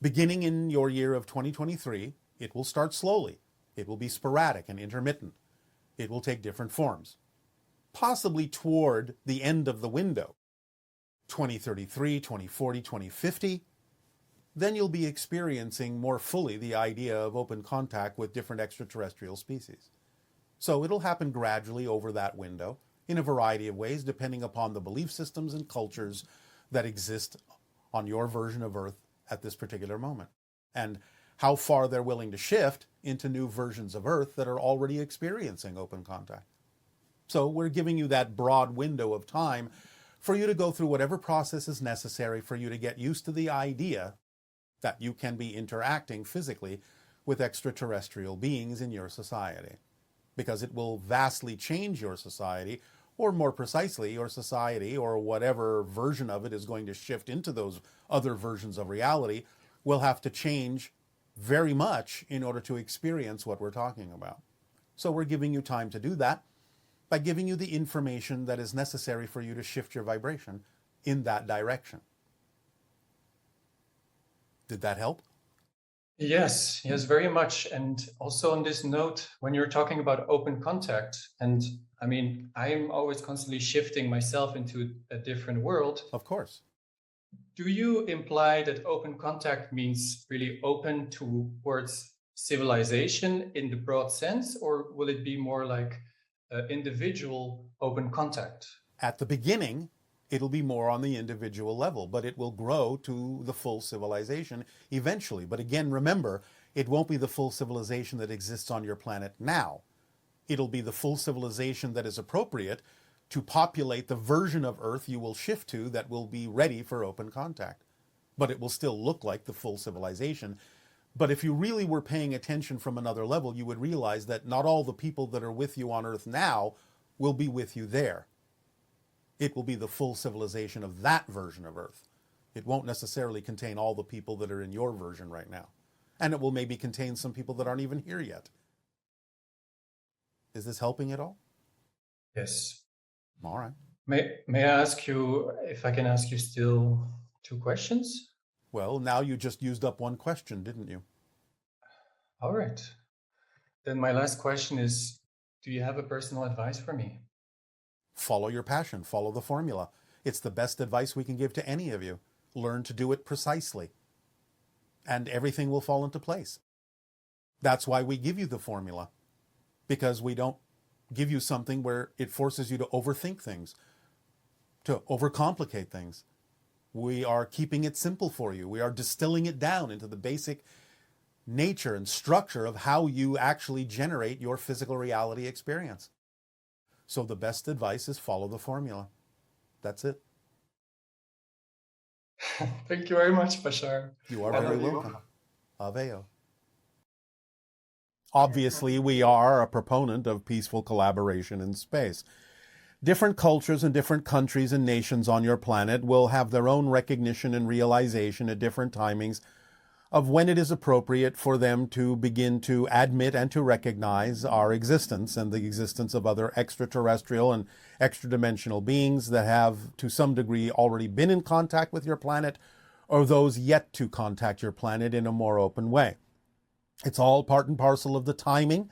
Beginning in your year of 2023, it will start slowly. It will be sporadic and intermittent. It will take different forms. Possibly toward the end of the window, 2033, 2040, 2050, then you'll be experiencing more fully the idea of open contact with different extraterrestrial species. So it'll happen gradually over that window in a variety of ways, depending upon the belief systems and cultures that exist on your version of Earth at this particular moment, and how far they're willing to shift into new versions of Earth that are already experiencing open contact. So we're giving you that broad window of time for you to go through whatever process is necessary for you to get used to the idea that you can be interacting physically with extraterrestrial beings in your society, because it will vastly change your society, or more precisely, your society, or whatever version of it is going to shift into those other versions of reality, will have to change very much in order to experience what we're talking about. So we're giving you time to do that by giving you the information that is necessary for you to shift your vibration in that direction. Did that help? Yes, yes, very much. And also on this note, when you're talking about open contact, and I mean, I'm always constantly shifting myself into a different world. Of course. Do you imply that open contact means really open towards civilization in the broad sense, or will it be more like individual open contact? At the beginning, it'll be more on the individual level, but it will grow to the full civilization eventually. But again, remember, it won't be the full civilization that exists on your planet now. It'll be the full civilization that is appropriate to populate the version of Earth you will shift to that will be ready for open contact. But it will still look like the full civilization. But if you really were paying attention from another level, you would realize that not all the people that are with you on Earth now will be with you there. It will be the full civilization of that version of Earth. It won't necessarily contain all the people that are in your version right now. And it will maybe contain some people that aren't even here yet. Is this helping at all? Yes. All right. May I ask you if I can ask you still 2 questions? Well, now you just used up one question, didn't you? All right. Then my last question is, do you have a personal advice for me? Follow your passion. Follow the formula. It's the best advice we can give to any of you. Learn to do it precisely, and everything will fall into place. That's why we give you the formula, because we don't give you something where it forces you to overthink things, to overcomplicate things. We are keeping it simple for you. We are distilling it down into the basic nature and structure of how you actually generate your physical reality experience. So the best advice is follow the formula. That's it. Thank you very much, Bashar. You are very welcome. Aveo. Obviously, we are a proponent of peaceful collaboration in space. Different cultures and different countries and nations on your planet will have their own recognition and realization at different timings of when it is appropriate for them to begin to admit and to recognize our existence and the existence of other extraterrestrial and extra-dimensional beings that have, to some degree, already been in contact with your planet, or those yet to contact your planet in a more open way. It's all part and parcel of the timing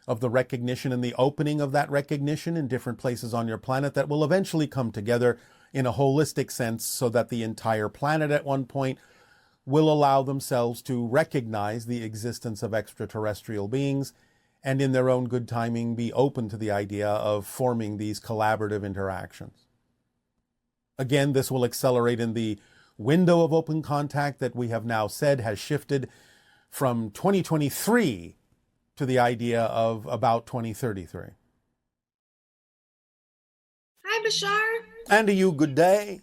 of the recognition and the opening of that recognition in different places on your planet that will eventually come together in a holistic sense so that the entire planet at one point will allow themselves to recognize the existence of extraterrestrial beings and in their own good timing be open to the idea of forming these collaborative interactions. Again, this will accelerate in the window of open contact that we have now said has shifted from 2023 to the idea of about 2033. Hi, Bashar. And to you, good day.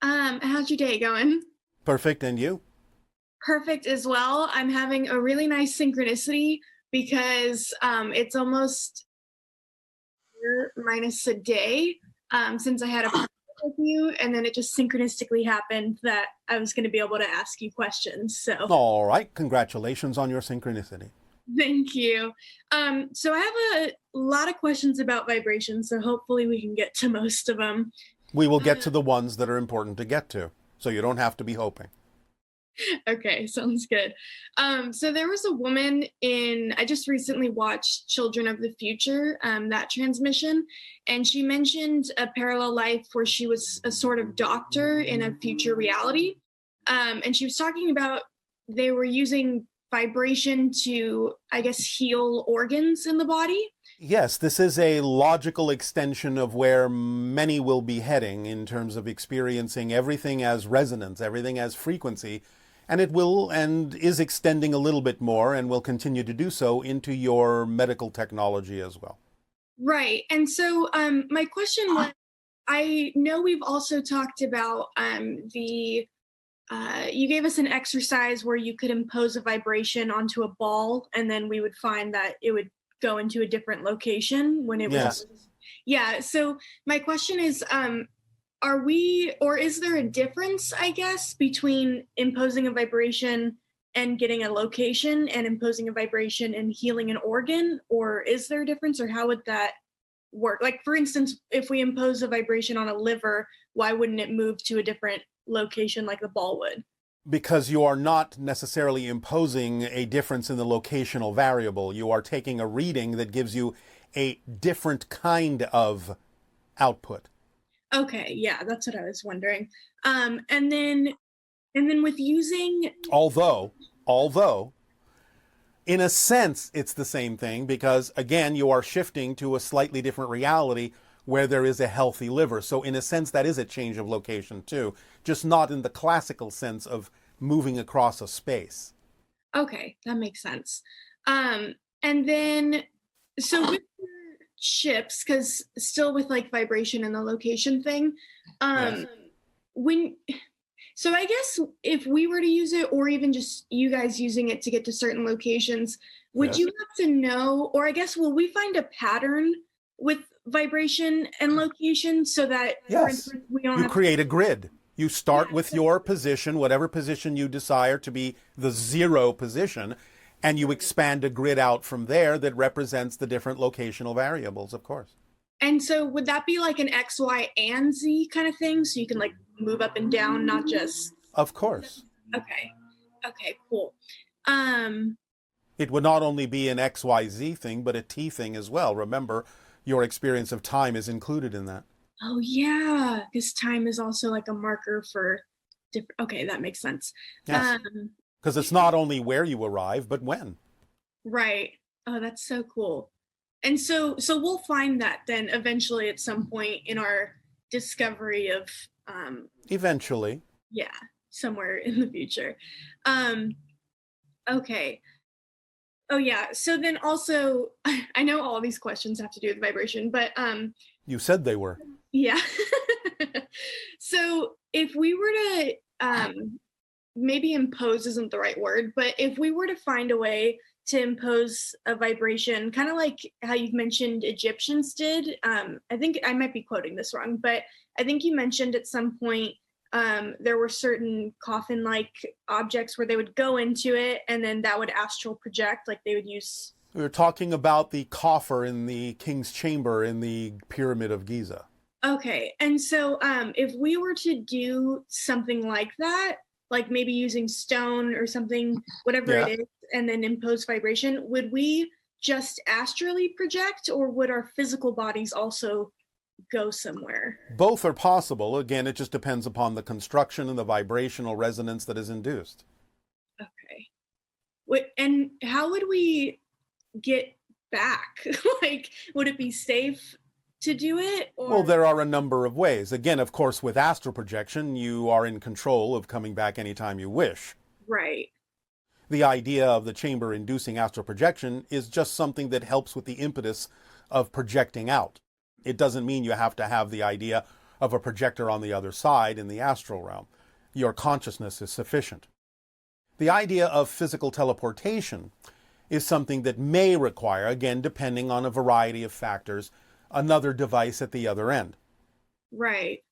How's your day going? Perfect, and you? Perfect as well. I'm having a really nice synchronicity because it's almost minus a day since I had a with you, and then it just synchronistically happened that I was going to be able to ask you questions. So all right, congratulations on your synchronicity. Thank you. So I have a lot of questions about vibration, so hopefully we can get to most of them. We will get to the ones that are important to get to, so you don't have to be hoping. Okay, sounds good. So there was a woman I just recently watched Children of the Future, that transmission, and she mentioned a parallel life where she was a sort of doctor in a future reality. And she was talking about they were using vibration to, I guess, heal organs in the body. Yes, this is a logical extension of where many will be heading in terms of experiencing everything as resonance, everything as frequency, and it will and is extending a little bit more and will continue to do so into your medical technology as well. Right. And so my question was, I know we've also talked about you gave us an exercise where you could impose a vibration onto a ball, and then we would find that it would go into a different location when it Yes. was. Yeah. So my question is, are we, or is there a difference, I guess, between imposing a vibration and getting a location and imposing a vibration and healing an organ? Or is there a difference, or how would that work? Like, for instance, if we impose a vibration on a liver, why wouldn't it move to a different location like the ball would? Because you are not necessarily imposing a difference in the locational variable. You are taking a reading that gives you a different kind of output. Okay, yeah, that's what I was wondering. And then with using, Although, in a sense, it's the same thing because, again, you are shifting to a slightly different reality where there is a healthy liver. So in a sense, that is a change of location too, just not in the classical sense of moving across a space. okay, that makes sense. And then, so with your ships, because still with like vibration and the location thing, Yes. so I guess if we were to use it, or even just you guys using it to get to certain locations, would Yes. you have to know, or I guess, will we find a pattern with vibration and location so that, for Yes. instance, we don't You have create a grid. You start with your position, whatever position you desire to be the 0 position, and you expand a grid out from there that represents the different locational variables, of course. And so would that be like an X, Y, and Z kind of thing? So you can like move up and down, not just. Of course. Okay. Okay, cool. It would not only be an XYZ thing, but a T thing as well. Remember, your experience of time is included in that. Oh yeah, because time is also like a marker for different. Okay, that makes sense. Yes. Because it's not only where you arrive, but when. Right. Oh, that's so cool. And so we'll find that then eventually at some point in our discovery of Eventually. yeah, somewhere in the future. Okay. Oh yeah. So then also, I know all these questions have to do with vibration, but You said they were. yeah. So if we were to maybe impose isn't the right word, but if we were to find a way to impose a vibration, kind of like how you've mentioned Egyptians did, I think I might be quoting this wrong, but I think you mentioned at some point there were certain coffin-like objects where they would go into it and then that would astral project, like they would use. We were talking about the coffer in the king's chamber in the Pyramid of Giza. Okay, and so if we were to do something like that, like maybe using stone or something, whatever Yeah. it is, and then impose vibration, would we just astrally project, or would our physical bodies also go somewhere? Both are possible. Again, it just depends upon the construction and the vibrational resonance that is induced. Okay. And how would we get back? Like, would it be safe to do it? Or? Well, there are a number of ways. Again, of course, with astral projection, you are in control of coming back anytime you wish. Right. The idea of the chamber inducing astral projection is just something that helps with the impetus of projecting out. It doesn't mean you have to have the idea of a projector on the other side in the astral realm. Your consciousness is sufficient. The idea of physical teleportation is something that may require, again, depending on a variety of factors, another device at the other end. Right.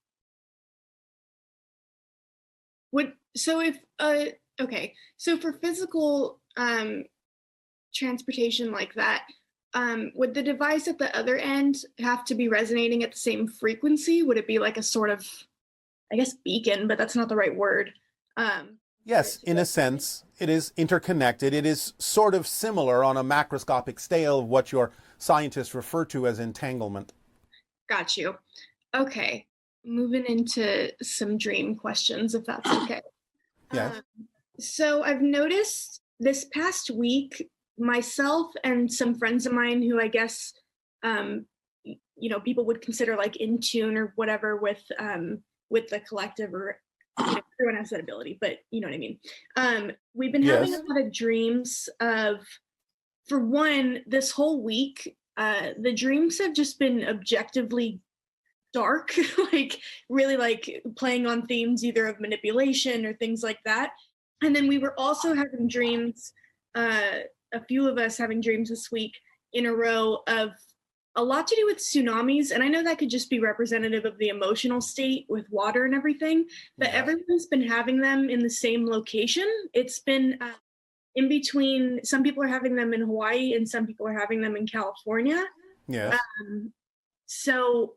Okay, so for physical transportation like that, would the device at the other end have to be resonating at the same frequency? Would it be like a sort of, I guess, beacon, but that's not the right word. Yes, in a sense, it is interconnected. It is sort of similar on a macroscopic scale of what your scientists refer to as entanglement. Got you. Okay, moving into some dream questions, if that's okay. Yes. So I've noticed this past week, myself and some friends of mine who I guess, people would consider like in tune or whatever with the collective, or everyone has that ability, but you know what I mean. We've been having a Yes. lot of dreams of, for one, this whole week, the dreams have just been objectively dark, like really like playing on themes either of manipulation or things like that. And then we were also having dreams, a few of us having dreams this week in a row of a lot to do with tsunamis. And I know that could just be representative of the emotional state with water and everything, but everyone's been having them in the same location. It's been in between, some people are having them in Hawaii and some people are having them in California. Yes. So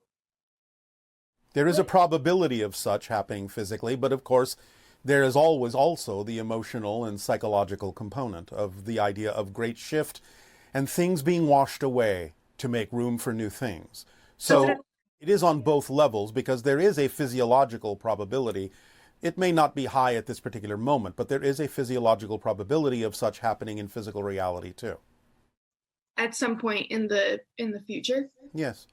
There is a probability of such happening physically, but of course, there is always also the emotional and psychological component of the idea of great shift and things being washed away to make room for new things. So it is on both levels because there is a physiological probability. It may not be high at this particular moment, but there is a physiological probability of such happening in physical reality too. at some point in the future. Yes.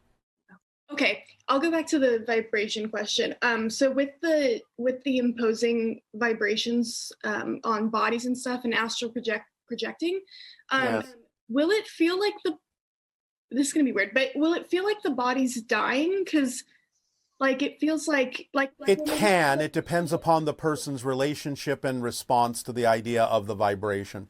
Okay, I'll go back to the vibration question. So with the imposing vibrations on bodies and stuff and astral projecting, Yes. will it feel like this is gonna be weird, but will it feel like the body's dying? Because like it feels like It can. It depends upon the person's relationship and response to the idea of the vibration.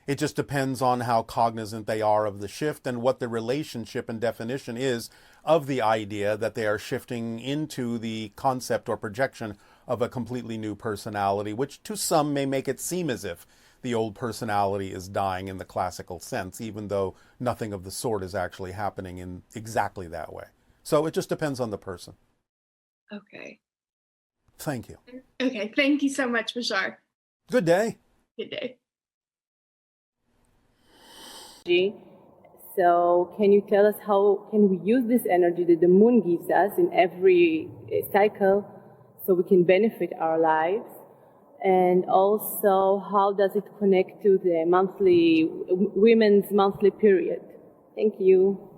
It just depends on how cognizant they are of the shift and what the relationship and definition is of the idea that they are shifting into the concept or projection of a completely new personality, which to some may make it seem as if the old personality is dying in the classical sense, even though nothing of the sort is actually happening in exactly that way. So it just depends on the person. Okay. Thank you. Okay, thank you so much, Bashar. Good day. Good day. So can you tell us how can we use this energy that the moon gives us in every cycle so we can benefit our lives? And also, how does it connect to the women's monthly period? Thank you.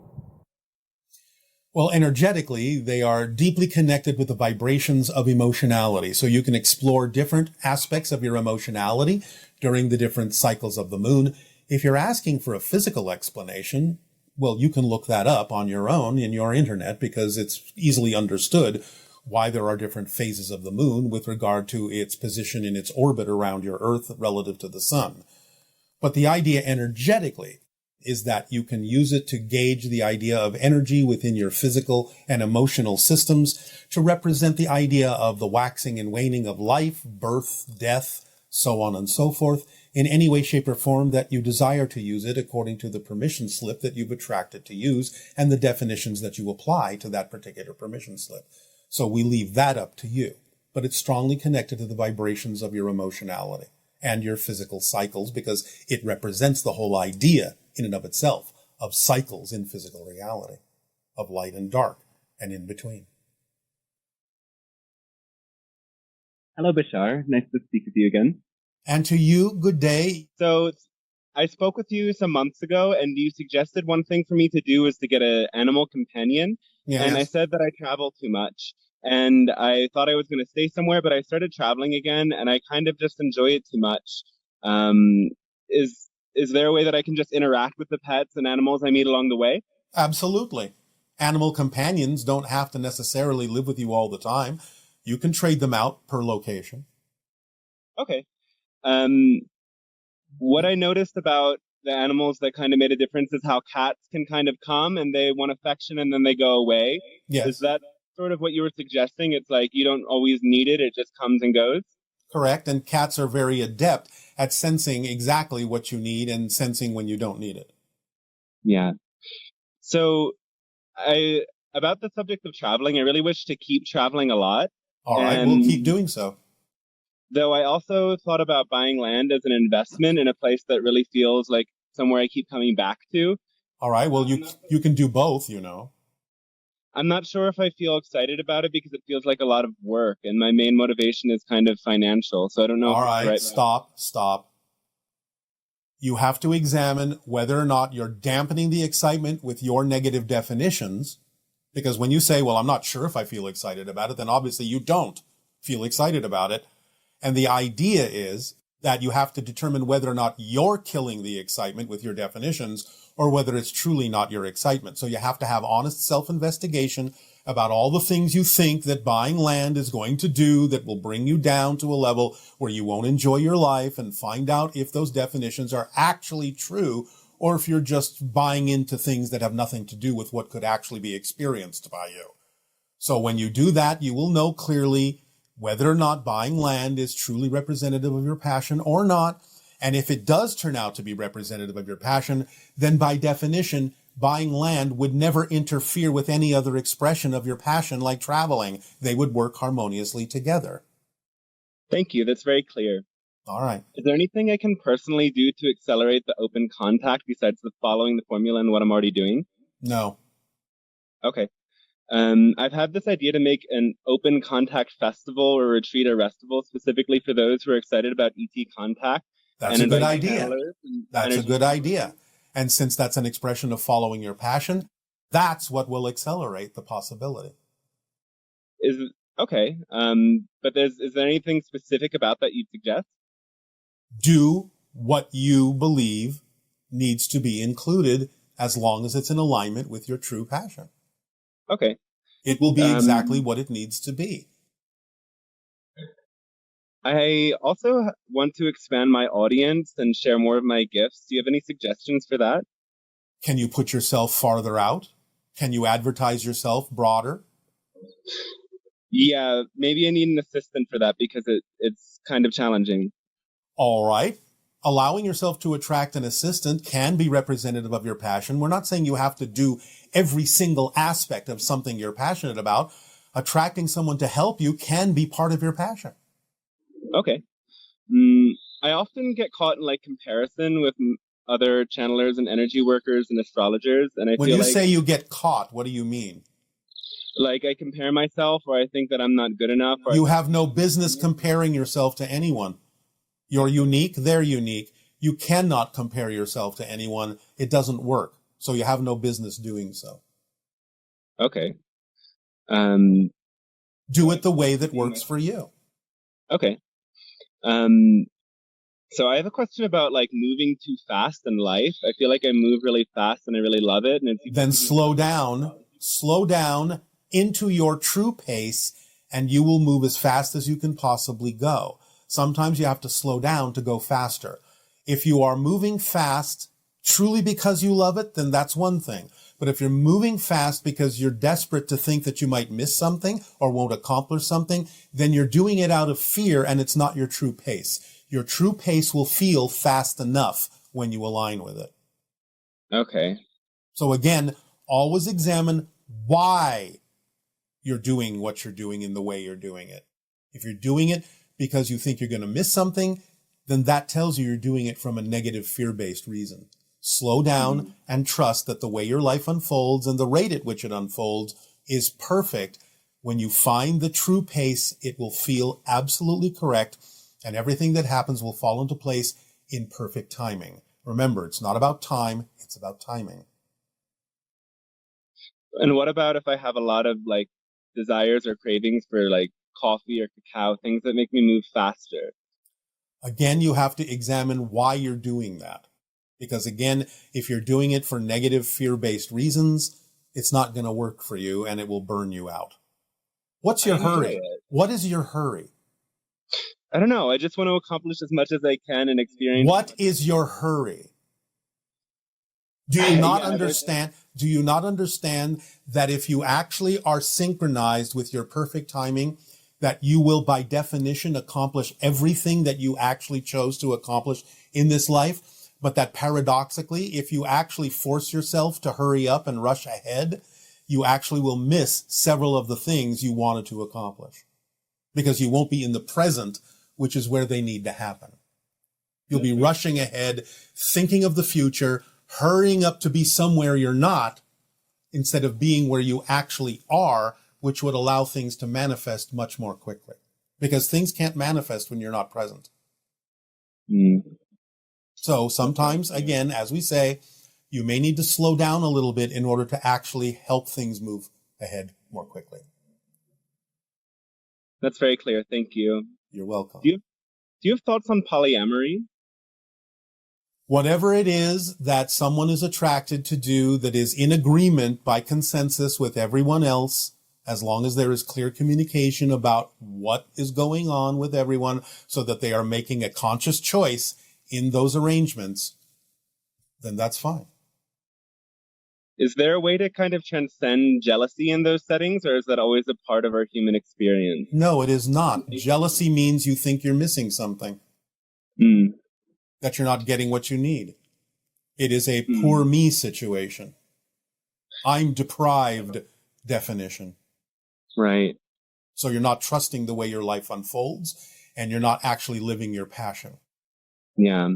Well, energetically, they are deeply connected with the vibrations of emotionality. So you can explore different aspects of your emotionality during the different cycles of the moon. If you're asking for a physical explanation, well, you can look that up on your own in your internet because it's easily understood why there are different phases of the moon with regard to its position in its orbit around your Earth relative to the sun. But the idea energetically is that you can use it to gauge the idea of energy within your physical and emotional systems to represent the idea of the waxing and waning of life, birth, death, so on and so forth, in any way, shape, or form that you desire to use it according to the permission slip that you've attracted to use and the definitions that you apply to that particular permission slip. So we leave that up to you, but it's strongly connected to the vibrations of your emotionality and your physical cycles because it represents the whole idea in and of itself of cycles in physical reality, of light and dark and in between. Hello, Bashar. Nice to speak with you again. And to you, good day. So I spoke with you some months ago, and you suggested one thing for me to do is to get an animal companion. Yes. And I said that I travel too much. And I thought I was going to stay somewhere, but I started traveling again, and I kind of just enjoy it too much. Is there a way that I can just interact with the pets and animals I meet along the way? Absolutely. Animal companions don't have to necessarily live with you all the time. You can trade them out per location. Okay. What I noticed about the animals that kind of made a difference is how cats can kind of come and they want affection and then they go away. Yes. Is that sort of what you were suggesting? It's like you don't always need it, it just comes and goes? Correct. And cats are very adept at sensing exactly what you need and sensing when you don't need it. Yeah. So about the subject of traveling, I really wish to keep traveling a lot. All right, we'll keep doing so. Though I also thought about buying land as an investment in a place that really feels like somewhere I keep coming back to. All right, well, you can do both, you know. I'm not sure if I feel excited about it because it feels like a lot of work, and my main motivation is kind of financial. So I don't know All if it's the right, right. stop. You have to examine whether or not you're dampening the excitement with your negative definitions. Because when you say, well, I'm not sure if I feel excited about it, then obviously you don't feel excited about it. And the idea is that you have to determine whether or not you're killing the excitement with your definitions or whether it's truly not your excitement. So you have to have honest self-investigation about all the things you think that buying land is going to do that will bring you down to a level where you won't enjoy your life, and find out if those definitions are actually true or if you're just buying into things that have nothing to do with what could actually be experienced by you. So when you do that, you will know clearly whether or not buying land is truly representative of your passion or not. And if it does turn out to be representative of your passion, then by definition, buying land would never interfere with any other expression of your passion like traveling. They would work harmoniously together. Thank you. That's very clear. All right. Is there anything I can personally do to accelerate the open contact besides following the formula and what I'm already doing? No. Okay. I've had this idea to make an open contact festival or retreat or restival specifically for those who are excited about ET contact. That's a good idea. That's a good idea. And since that's an expression of following your passion, that's what will accelerate the possibility. Okay. But is there anything specific about that you'd suggest? Do what you believe needs to be included as long as it's in alignment with your true passion. Okay. It will be exactly what it needs to be. I also want to expand my audience and share more of my gifts. Do you have any suggestions for that? Can you put yourself farther out? Can you advertise yourself broader? Yeah, maybe I need an assistant for that because it's kind of challenging. All right. Allowing yourself to attract an assistant can be representative of your passion. We're not saying you have to do every single aspect of something you're passionate about. Attracting someone to help you can be part of your passion. Okay. I often get caught in comparison with other channelers and energy workers and astrologers, and I when feel you say you get caught, what do you mean? Like I compare myself, or I think that I'm not good enough. Or you have no business comparing yourself to anyone. You're unique, they're unique. You cannot compare yourself to anyone. It doesn't work. So you have no business doing so. Okay. Do it the way that works for you. Okay. So I have a question about moving too fast in life. I feel like I move really fast and I really love it. And then slow down into your true pace, and you will move as fast as you can possibly go. Sometimes you have to slow down to go faster. If you are moving fast truly because you love it, then that's one thing. But if you're moving fast because you're desperate to think that you might miss something or won't accomplish something, then you're doing it out of fear and it's not your true pace. Your true pace will feel fast enough when you align with it. Okay. So again, always examine why you're doing what you're doing in the way you're doing it. If you're doing it because you think you're going to miss something, then that tells you you're doing it from a negative fear-based reason. Slow down and trust that the way your life unfolds and the rate at which it unfolds is perfect. When you find the true pace, it will feel absolutely correct, and everything that happens will fall into place in perfect timing. Remember, it's not about time, it's about timing. And what about if I have a lot of desires or cravings for coffee or cacao, things that make me move faster? Again, you have to examine why you're doing that. Because again, if you're doing it for negative fear-based reasons, it's not going to work for you and it will burn you out. What's your hurry? What is your hurry? I don't know. I just want to accomplish as much as I can and experience. What is your hurry? Do you not understand? Do you not understand that if you actually are synchronized with your perfect timing, that you will by definition accomplish everything that you actually chose to accomplish in this life? But that paradoxically, if you actually force yourself to hurry up and rush ahead, you actually will miss several of the things you wanted to accomplish because you won't be in the present, which is where they need to happen. You'll be rushing ahead, thinking of the future, hurrying up to be somewhere you're not, instead of being where you actually are, which would allow things to manifest much more quickly. Because things can't manifest when you're not present. So sometimes, again, as we say, you may need to slow down a little bit in order to actually help things move ahead more quickly. That's very clear. Thank you. You're welcome. Do you have thoughts on polyamory? Whatever it is that someone is attracted to do that is in agreement by consensus with everyone else, as long as there is clear communication about what is going on with everyone so that they are making a conscious choice in those arrangements, then that's fine. Is there a way to kind of transcend jealousy in those settings, or is that always a part of our human experience? No, it is not. Jealousy means you think you're missing something, that you're not getting what you need. It is a poor me situation. I'm deprived definition. Right. So you're not trusting the way your life unfolds, and you're not actually living your passion. Yeah.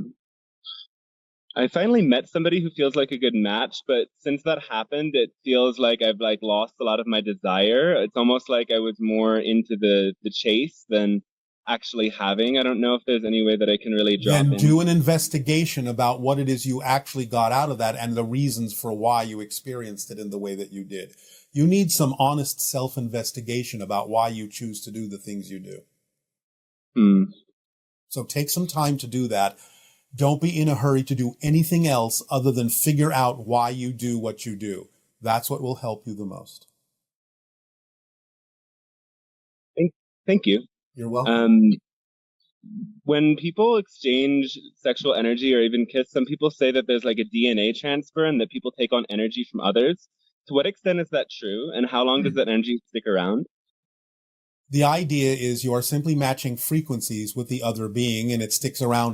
I finally met somebody who feels like a good match, but since that happened, it feels like I've lost a lot of my desire. It's almost like I was more into the chase than actually having. I don't know if there's any way that I can really drop in. Then do an investigation about what it is you actually got out of that and the reasons for why you experienced it in the way that you did. You need some honest self-investigation about why you choose to do the things you do. So take some time to do that. Don't be in a hurry to do anything else other than figure out why you do what you do. That's what will help you the most. Thank you. You're welcome. When people exchange sexual energy or even kiss, some people say that there's like a DNA transfer and that people take on energy from others. To what extent is that true, and how long does that energy stick around? The idea is you are simply matching frequencies with the other being, and it sticks around